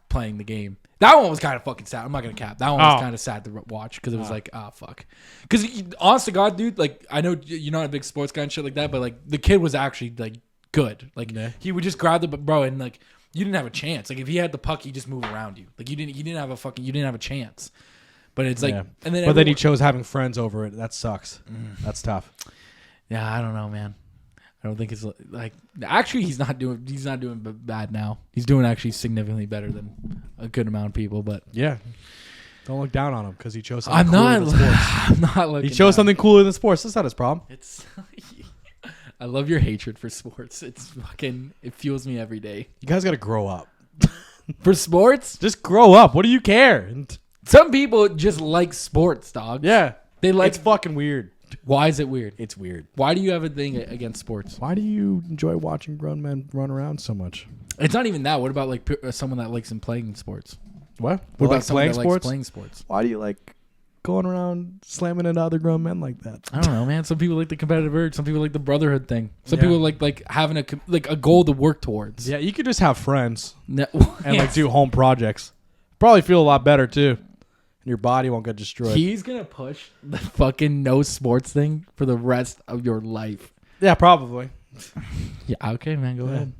playing the game. That one was kind of fucking sad. I'm not gonna cap. That one was kind of sad to watch because it was like, fuck. Because honest to God, dude, like I know you're not a big sports guy and shit like that, but like the kid was actually like good. Like he would just grab the bro and like you didn't have a chance. Like if he had the puck, he just move around you. Like you didn't have a chance. But it's like, and then he chose having friends over it. That sucks. That's tough. Yeah, I don't know, man. I don't think it's like actually he's not doing bad now. He's doing actually significantly better than a good amount of people. But yeah, don't look down on him because he chose something I'm cooler than sports. I'm not looking. He chose something cooler than sports. That's not his problem. It's I love your hatred for sports. It's fucking it fuels me every day. You guys got to grow up. For sports, just grow up. What do you care? Some people just like sports, dog. Yeah, they like. It's fucking weird. Why is it weird? It's weird. Why do you have a thing against sports? Why do you enjoy watching grown men run around so much? It's not even that. What about like someone that likes playing sports? What? What about someone that likes playing sports? Why do you like going around slamming into other grown men like that? I don't know, man. Some people like the competitive urge. Some people like the brotherhood thing. Some people like having a goal to work towards. Yeah, you could just have friends and like do home projects. Probably feel a lot better too. And your body won't get destroyed. He's gonna push the fucking no sports thing for the rest of your life. Yeah, probably. Yeah, okay, man. Go ahead.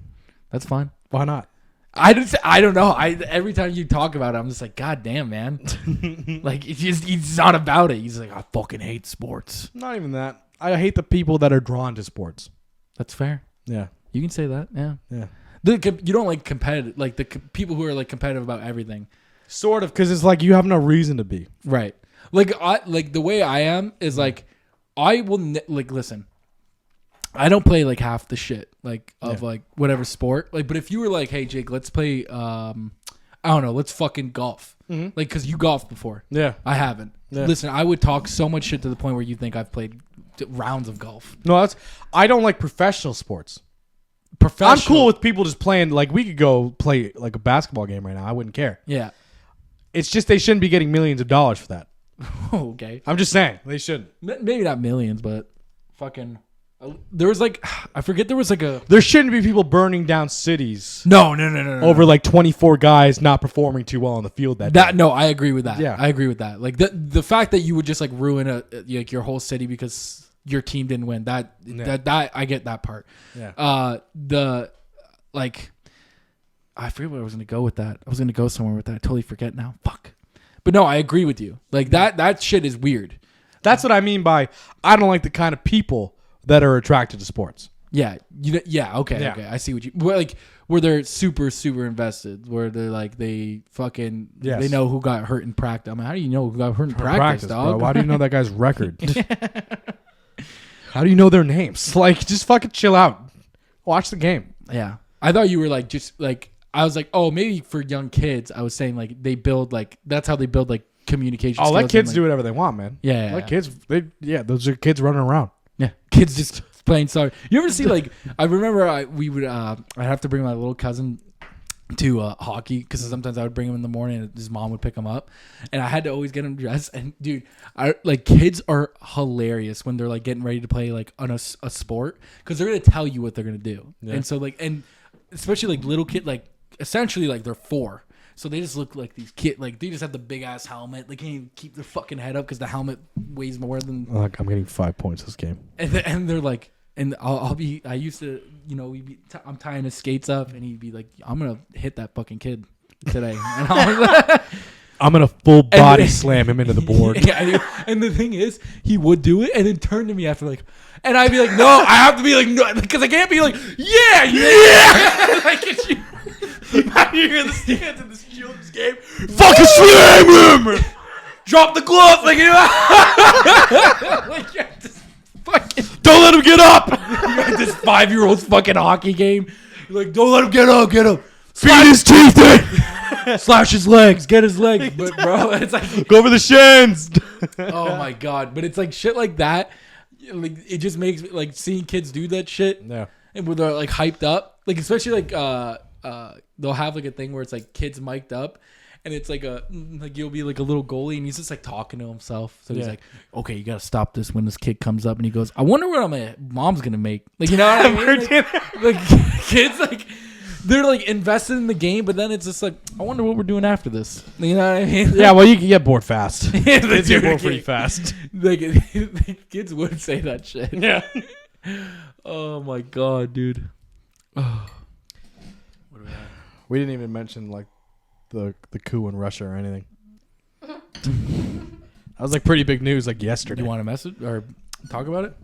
That's fine. Why not? I don't know. Every time you talk about it, I'm just like, God damn, man. Like he's not about it. He's like, I fucking hate sports. Not even that. I hate the people that are drawn to sports. That's fair. Yeah. You can say that. Yeah. Yeah. You don't like competitive, like the people who are like competitive about everything. Sort of, because it's like you have no reason to be. Right. Like the way I am is like, I will like listen. I don't play like half the shit like of like whatever sport. Like, but if you were like, hey Jake, let's play. I don't know. Let's fucking golf. Like, because you golfed before. Yeah. I haven't. Yeah. Listen, I would talk so much shit to the point where you think I've played rounds of golf. No, I don't like professional sports. Professional. I'm cool with people just playing. Like, we could go play like a basketball game right now. I wouldn't care. Yeah. It's just they shouldn't be getting millions of dollars for that. Okay. I'm just saying they shouldn't. Maybe not millions, but fucking. There was like, I forget. There was like a. There shouldn't be people burning down cities. No. Over like 24 guys not performing too well on the field that day. No, I agree with that. Yeah. I agree with that. Like the fact that you would just like ruin like your whole city because your team didn't win. That I get that part. Yeah. I forget where I was gonna go with that. I was gonna go somewhere with that. I totally forget now. Fuck. But no, I agree with you. Like that shit is weird. That's what I mean by I don't like the kind of people that are attracted to sports. Yeah. Okay. I see what you where they're super invested. Where they're like they fucking they know who got hurt in practice. I mean, how do you know who got hurt in practice, dog? Bro. Why do you know that guy's record? How do you know their names? Like, just fucking chill out. Watch the game. Yeah. I thought you were like just like I was like, oh, maybe for young kids. I was saying like they build like that's how they build like communication. Oh, let kids like, do whatever they want, man. Yeah. Let kids. Those are kids running around. Yeah, kids just playing soccer. You ever see like I remember I'd have to bring my little cousin to hockey because sometimes I would bring him in the morning and his mom would pick him up, and I had to always get him dressed. And dude, kids are hilarious when they're like getting ready to play like on a sport because they're gonna tell you what they're gonna do, and so like and especially like little kid like essentially like they're 4. So they just look like these kids. Like they just have the big ass helmet. They can't even keep their fucking head up because the helmet weighs more than. Like I'm getting 5 points this game. And they're like, and I'll be. I used to, I'm tying his skates up, and he'd be like, "I'm gonna hit that fucking kid today." And I'm gonna full body slam him into the board. Yeah, and the thing is, he would do it, and then turn to me after like, and I'd be like, "No, I have to be like, no," because I can't be like, "Yeah." Like it's you. You hear the stands in this children's game. Fucking slam him! Drop the glove, like like just fucking. Don't let him get up! You got this 5-year-old's fucking hockey game. You're like, don't let him get up, get him. Feed his teeth in! Slash his legs, get his legs. But bro, it's like go for the shins! Oh my god! But it's like shit like that. Like it just makes me like seeing kids do that shit. Yeah. And where they're like hyped up, like especially like they'll have like a thing where it's like kids mic'd up, and it's like you'll be like a little goalie, and he's just like talking to himself. So he's like, "Okay, you gotta stop this when this kid comes up," and he goes, "I wonder what my mom's gonna make." Like you know what I mean? Like kids like they're like invested in the game, but then it's just like, I wonder what we're doing after this. You know what I mean? Yeah, well, you can get bored fast. Kids get bored pretty fast. Like kids would say that shit. Yeah. Oh my god, dude. Oh. We didn't even mention like the coup in Russia or anything. That was like pretty big news like yesterday. Do you want to message or talk about it?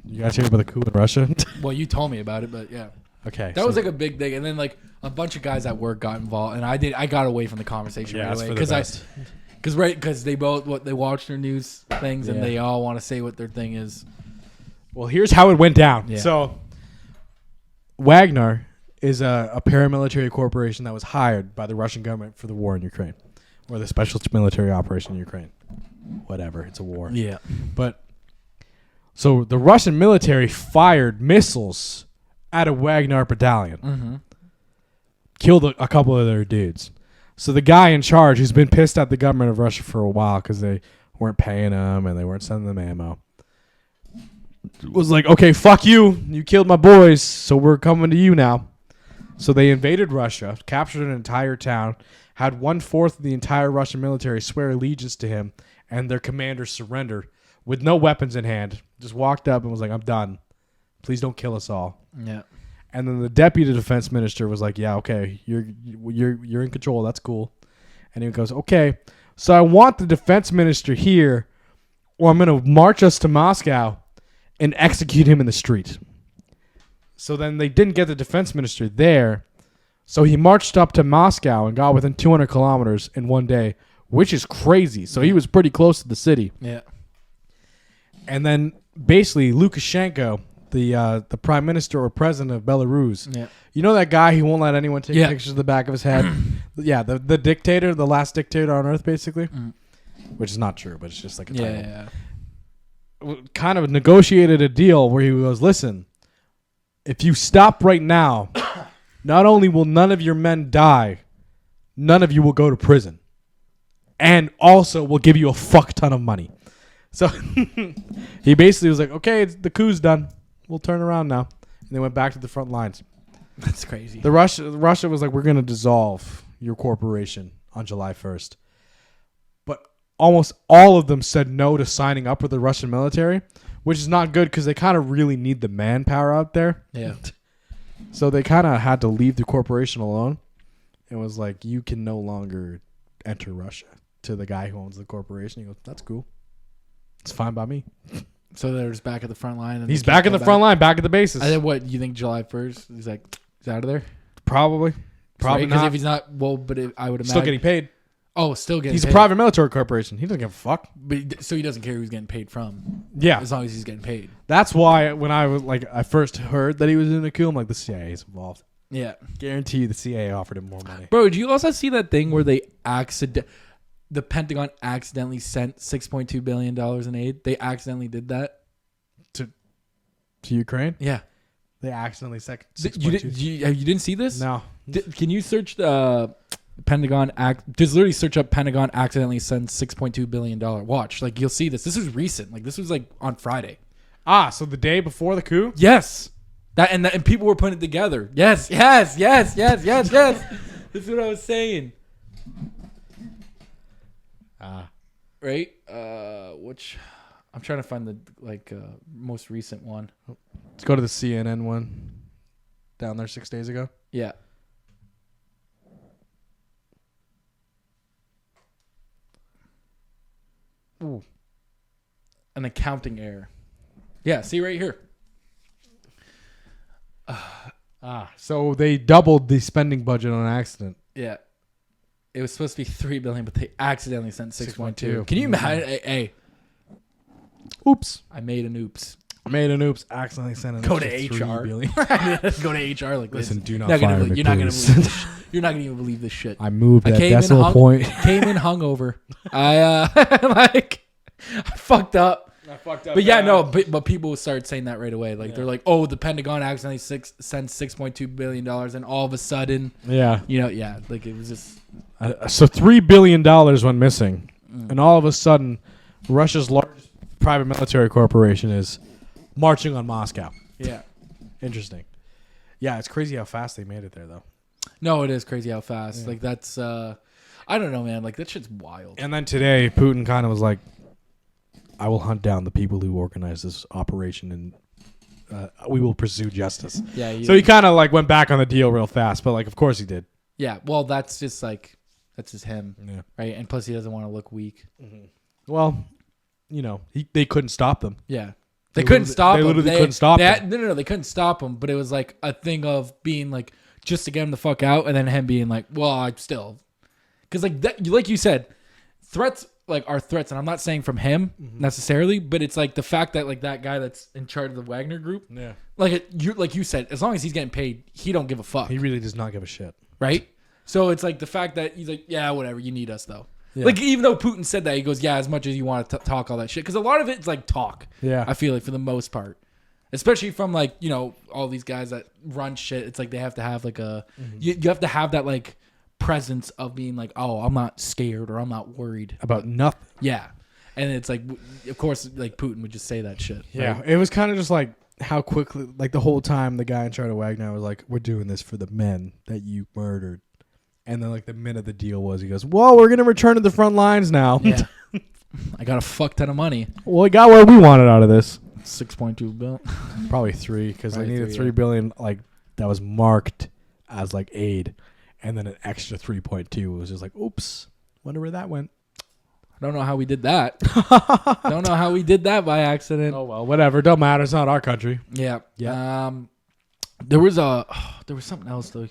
You guys hear about the coup in Russia? Well, you told me about it, but yeah. Okay. That was like a big thing, and then like a bunch of guys at work got involved, and I got away from the conversation right away because they both they watch their news things and they all want to say what their thing is. Well, here's how it went down. Yeah. So Wagner is a paramilitary corporation that was hired by the Russian government for the war in Ukraine, or the special military operation in Ukraine. Whatever, it's a war. Yeah. But so the Russian military fired missiles at a Wagner battalion. Mm-hmm. Killed a couple of their dudes. So the guy in charge, who's been pissed at the government of Russia for a while because they weren't paying him and they weren't sending them ammo, was like, okay, fuck you. You killed my boys, so we're coming to you now. So they invaded Russia, captured an entire town, had 1/4 of the entire Russian military swear allegiance to him, and their commander surrendered with no weapons in hand. Just walked up and was like, I'm done. Please don't kill us all. Yeah. And then the deputy defense minister was like, "Yeah, okay, you're in control. That's cool." And he goes, "Okay, so I want the defense minister here, or I'm going to march us to Moscow and execute him in the street." So then they didn't get the defense minister there, so he marched up to Moscow and got within 200 kilometers in one day, which is crazy. So he was pretty close to the city. Yeah. And then basically Lukashenko, the prime minister or president of Belarus. Yeah. You know that guy who won't let anyone take Yeah. pictures of the back of his head? Yeah, the dictator, the last dictator on earth, basically. Which is not true, but it's just like a title. Yeah. Kind of negotiated a deal where he goes, "Listen, if you stop right now, not only will none of your men die, none of you will go to prison. And also we'll give you a fuck ton of money." So he basically was like, "Okay, the coup's done. We'll turn around now." And they went back to the front lines. That's crazy. Russia was like, "We're going to dissolve your corporation on July 1st. But almost all of them said no to signing up with the Russian military, which is not good because they kind of really need the manpower out there. Yeah. So they kind of had to leave the corporation alone. It was like, "You can no longer enter Russia," to the guy who owns the corporation. He goes, "That's cool. It's fine by me." So they're just back at the front line. And He's back in the front line, back at the bases. And then what? You think July 1st? He's like, he's out of there? Probably Because not. if he's not, well, but I would imagine. Still getting paid. Oh, still getting He's paid. a private military corporation. He doesn't give a fuck. So he doesn't care who's getting paid from. Yeah. As long as he's getting paid. That's why when I first heard that he was in a coup, I'm like, the CIA's involved. Yeah. Guarantee you the CIA offered him more money. Bro, did you also see that thing where the Pentagon accidentally sent $6.2 billion in aid? They accidentally did that. To Ukraine? Yeah. They accidentally sent You didn't see this? No. Can you search the Pentagon just literally search up Pentagon accidentally sends $6.2 billion. Watch, like you'll see this. This is recent. Like this was like on Friday. So the day before the coup? Yes. And people were putting it together. Yes. This is what I was saying. Right? Which I'm trying to find the most recent one. Let's go to the CNN one. Down there 6 days ago. Yeah. Ooh. An accounting error. Yeah, see right here. So they doubled the spending budget on accident. Yeah. It was supposed to be $3 billion, but they accidentally sent 6.2. 6.2. Can you imagine? Hey, Oops. I made an oops. Accidentally sent an Go to extra HR. $3 billion. Go to HR like this. Listen, do not You're fire you're not gonna McBooze. believe this. You're not gonna even believe this shit. I moved that came in decimal point. Came in hungover. I I fucked up. But yeah, no, but people started saying that right away. Like they're like, "Oh, the Pentagon accidentally sent $6.2 billion," and all of a sudden, Yeah. like it was just So $3 billion went missing. And all of a sudden, Russia's largest private military corporation is marching on Moscow. yeah. Interesting. Yeah, it's crazy how fast they made it there, though. No, it is crazy how fast. Like that's I don't know, man. Like that shit's wild. And then today, Putin kind of was like, "I will hunt down the people who organized this operation, and we will pursue justice." Yeah. So he kind of like went back on the deal real fast, but like, of course he did. Yeah. Well, that's just him, Yeah. right? And plus, he doesn't want to look weak. Well, they couldn't stop them. Yeah. They couldn't stop him. They literally couldn't stop him. No, they couldn't stop him. But it was like a thing of being like just to get him the fuck out, and then him being like, "Well, I still," because like that, like you said, threats are threats, and I'm not saying from him necessarily, but it's like the fact that like that guy that's in charge of the Wagner group, like you said, as long as he's getting paid, he don't give a fuck. He really does not give a shit. Right? So it's like the fact that he's like, yeah, whatever, you need us though. Yeah. Like even though Putin said that, he goes, yeah, as much as you want to talk all that shit, because a lot of it's like talk. Yeah. I feel like for the most part, especially from like all these guys that run shit. It's like they have to have like a you have to have that like presence of being like, oh, I'm not scared or I'm not worried About nothing. Yeah, and it's like, of course, like Putin would just say that shit. Yeah, right? it was kind of just like how quickly, like the whole time, the guy in charge of Wagner was like, "We're doing this for the men that you murdered," and then like the minute the deal was, he goes, "Well, we're gonna return to the front lines now." Yeah. I got a fuck ton of money. Well, we got what we wanted out of this. 6.2 billion. Probably 3 because they Probably needed 3, $3 billion like that was marked as like aid, and then an extra 3.2 was just like, oops, wonder where that went. I don't know how we did that. Don't know how we did that by accident. Oh well, whatever. Don't matter. It's not our country. Yeah. Yeah. There was something else though.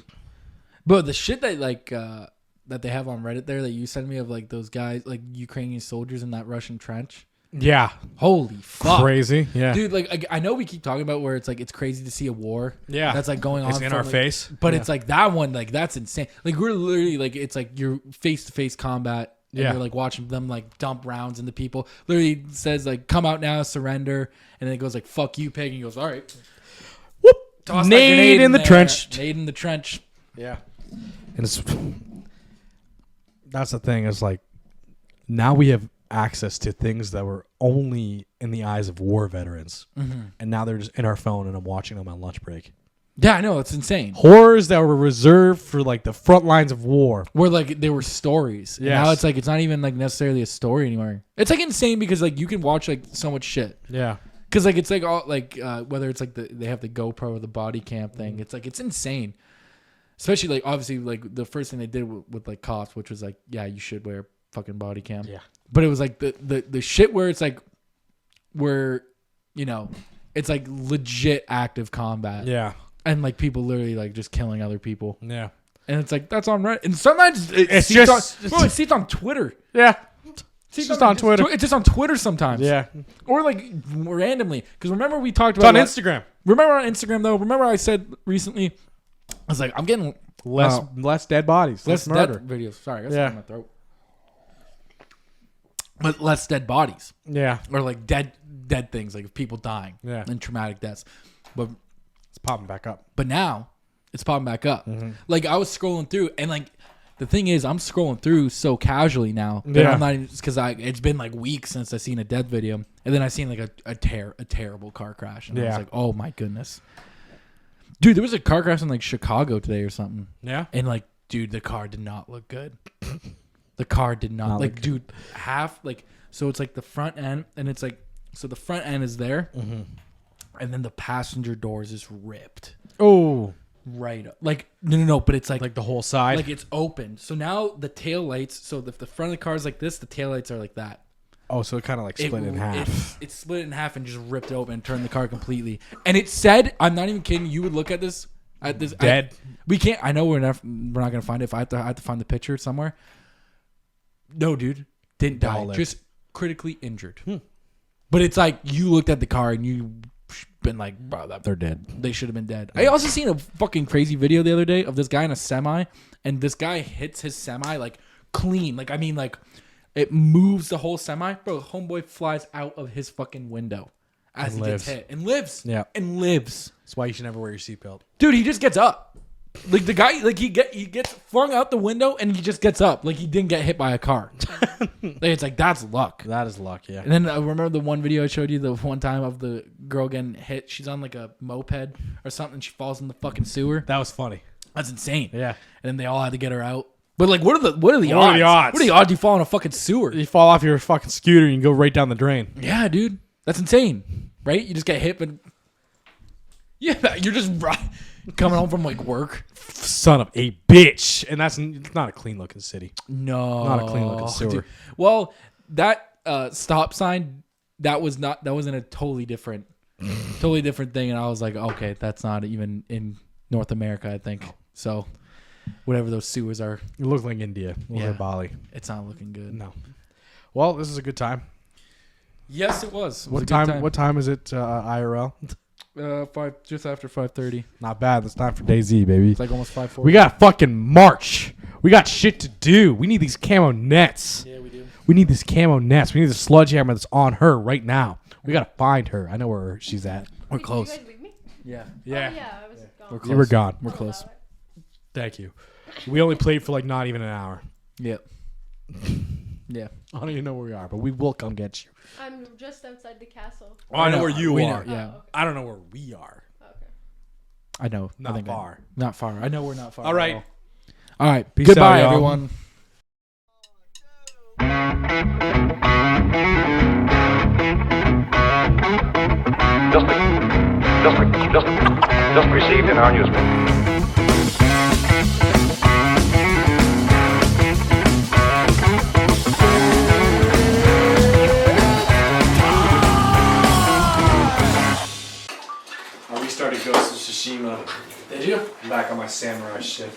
But the shit that like that they have on Reddit there that you sent me of like those guys like Ukrainian soldiers in that Russian trench. Yeah. Holy fuck. Crazy. Yeah. Dude, like I know we keep talking about where it's like it's crazy to see a war. Yeah. That's like going on It's in from, our like, face. But Yeah. it's like that one, like that's insane. Like we're literally like it's like you're face to face combat. And Yeah. you're like watching them like dump rounds into people. Literally says like come out now, surrender, and then it goes like fuck you, pig, and he goes, all right. Whoop. Toss that Nade grenade in the there. trench. Nade in the trench. Yeah. And that's the thing is like now we have access to things that were only in the eyes of war veterans. Mm-hmm. And now they're just in our phone and I'm watching them on lunch break. Yeah, I know, it's insane. Horrors that were reserved for like the front lines of war. Where like there were stories. And Yes. now it's like it's not even like necessarily a story anymore. It's like insane because like you can watch like so much shit. Yeah. Because like it's like all like whether it's like they have the GoPro or the body cam thing, it's like it's insane. Especially like obviously like the first thing they did with like cops, which was like yeah you should wear fucking body cam. Yeah. But it was like the shit where it's like where you know it's like legit active combat. Yeah. And like people literally like just killing other people. Yeah. And it's like that's on Reddit. And sometimes It's sees just- on, bro, it sees on Twitter. Yeah. It's just on Twitter. It's just on Twitter sometimes. Yeah. Or like randomly. Because remember we talked It's about on Instagram. Remember on Instagram though. Remember I said recently. I was like, I'm getting Less dead bodies. less murder. dead videos. Sorry, I got Yeah. something in my throat. But less dead bodies Yeah. or like dead things like people dying. Yeah. And traumatic deaths. But It's popping back up. now it's popping back up. Mm-hmm. Like I was scrolling through and like. The thing is, I'm scrolling through so casually now that Yeah. I'm not even because it's been like weeks since I seen a death video, and then I seen like a terrible car crash, and I was Yeah. like, oh my goodness, dude, there was a car crash in like Chicago today or something, Yeah. and like, dude, the car did not look good. The car did not like, look dude, half like so it's like the front end, and it's like so the front end is there, and then the passenger doors is ripped. Oh. Right up. Like no, but it's Like the whole side. like it's open. So now the tail lights. So if the front of the car is like this, the tail lights are like that. oh, so it kind of like split in half. It split in half and just ripped open and turned the car completely. And it said, I'm not even kidding. You would look at this. Dead. We can't. I know we're not gonna find it. If I have to find the picture somewhere. No, dude, didn't They all die. lived. Just critically injured. But it's like you looked at the car and you been like, bro, They're dead. they should have been dead. I also seen a fucking crazy video the other day of this guy in a semi, and this guy hits his semi like clean. Like I mean, like it moves the whole semi. Bro, homeboy flies out of his fucking window as And he lives. gets hit and lives. Yeah. and lives. That's why you should never wear your seatbelt. Dude, he just gets up. Like the guy, like he gets flung out the window and he just gets up. Like he didn't get hit by a car. Like, it's like that's luck. That is luck, yeah. And then I remember the one video I showed you the one time of the girl getting hit. She's on like a moped or something. She falls in the fucking sewer. That was funny. That's insane. Yeah. And then they all had to get her out. But like, what are the odds? What are the odds? What are the odds you fall in a fucking sewer? You fall off your fucking scooter and you go right down the drain. Yeah, dude, that's insane, right? You just get hit, but yeah, you're just coming home from like work. Son of a bitch. And that's not a clean looking city. No, Not a clean looking sewer. dude. Well, that stop sign that wasn't a totally different thing, and I was like, okay, that's not even in North America, I think. So, whatever those sewers are, You look like India or Yeah. Bali. it's not looking good. No. Well, this is a good time. Yes, it was. What time? What time is it? IRL. Just after 5:30. Not bad. It's time for Day Z, baby. It's like almost 5:40. We got fucking March. We got shit to do. We need these camo nets. Yeah, we do. We need these camo nets. We need the sledgehammer that's on her right now. We gotta find her. I know where she's at. We're Wait, close. Did you guys leave me? Yeah. Oh, yeah, I was gone. We're close. You were gone. We're close. Thank you. We only played for like not even an hour. Yep. Yeah. I don't even know where we are, but we will come get you. I'm just outside the castle. Oh, I know where you we are. know, yeah. Oh, okay. I don't know where we are. Okay. I know. Not I think far. Not far. I know we're not far. All right. All right. Peace Goodbye, out, y'all. everyone. Just Just received in our newspaper. I restarted Ghost of Tsushima. Did you? I'm back on my samurai shit.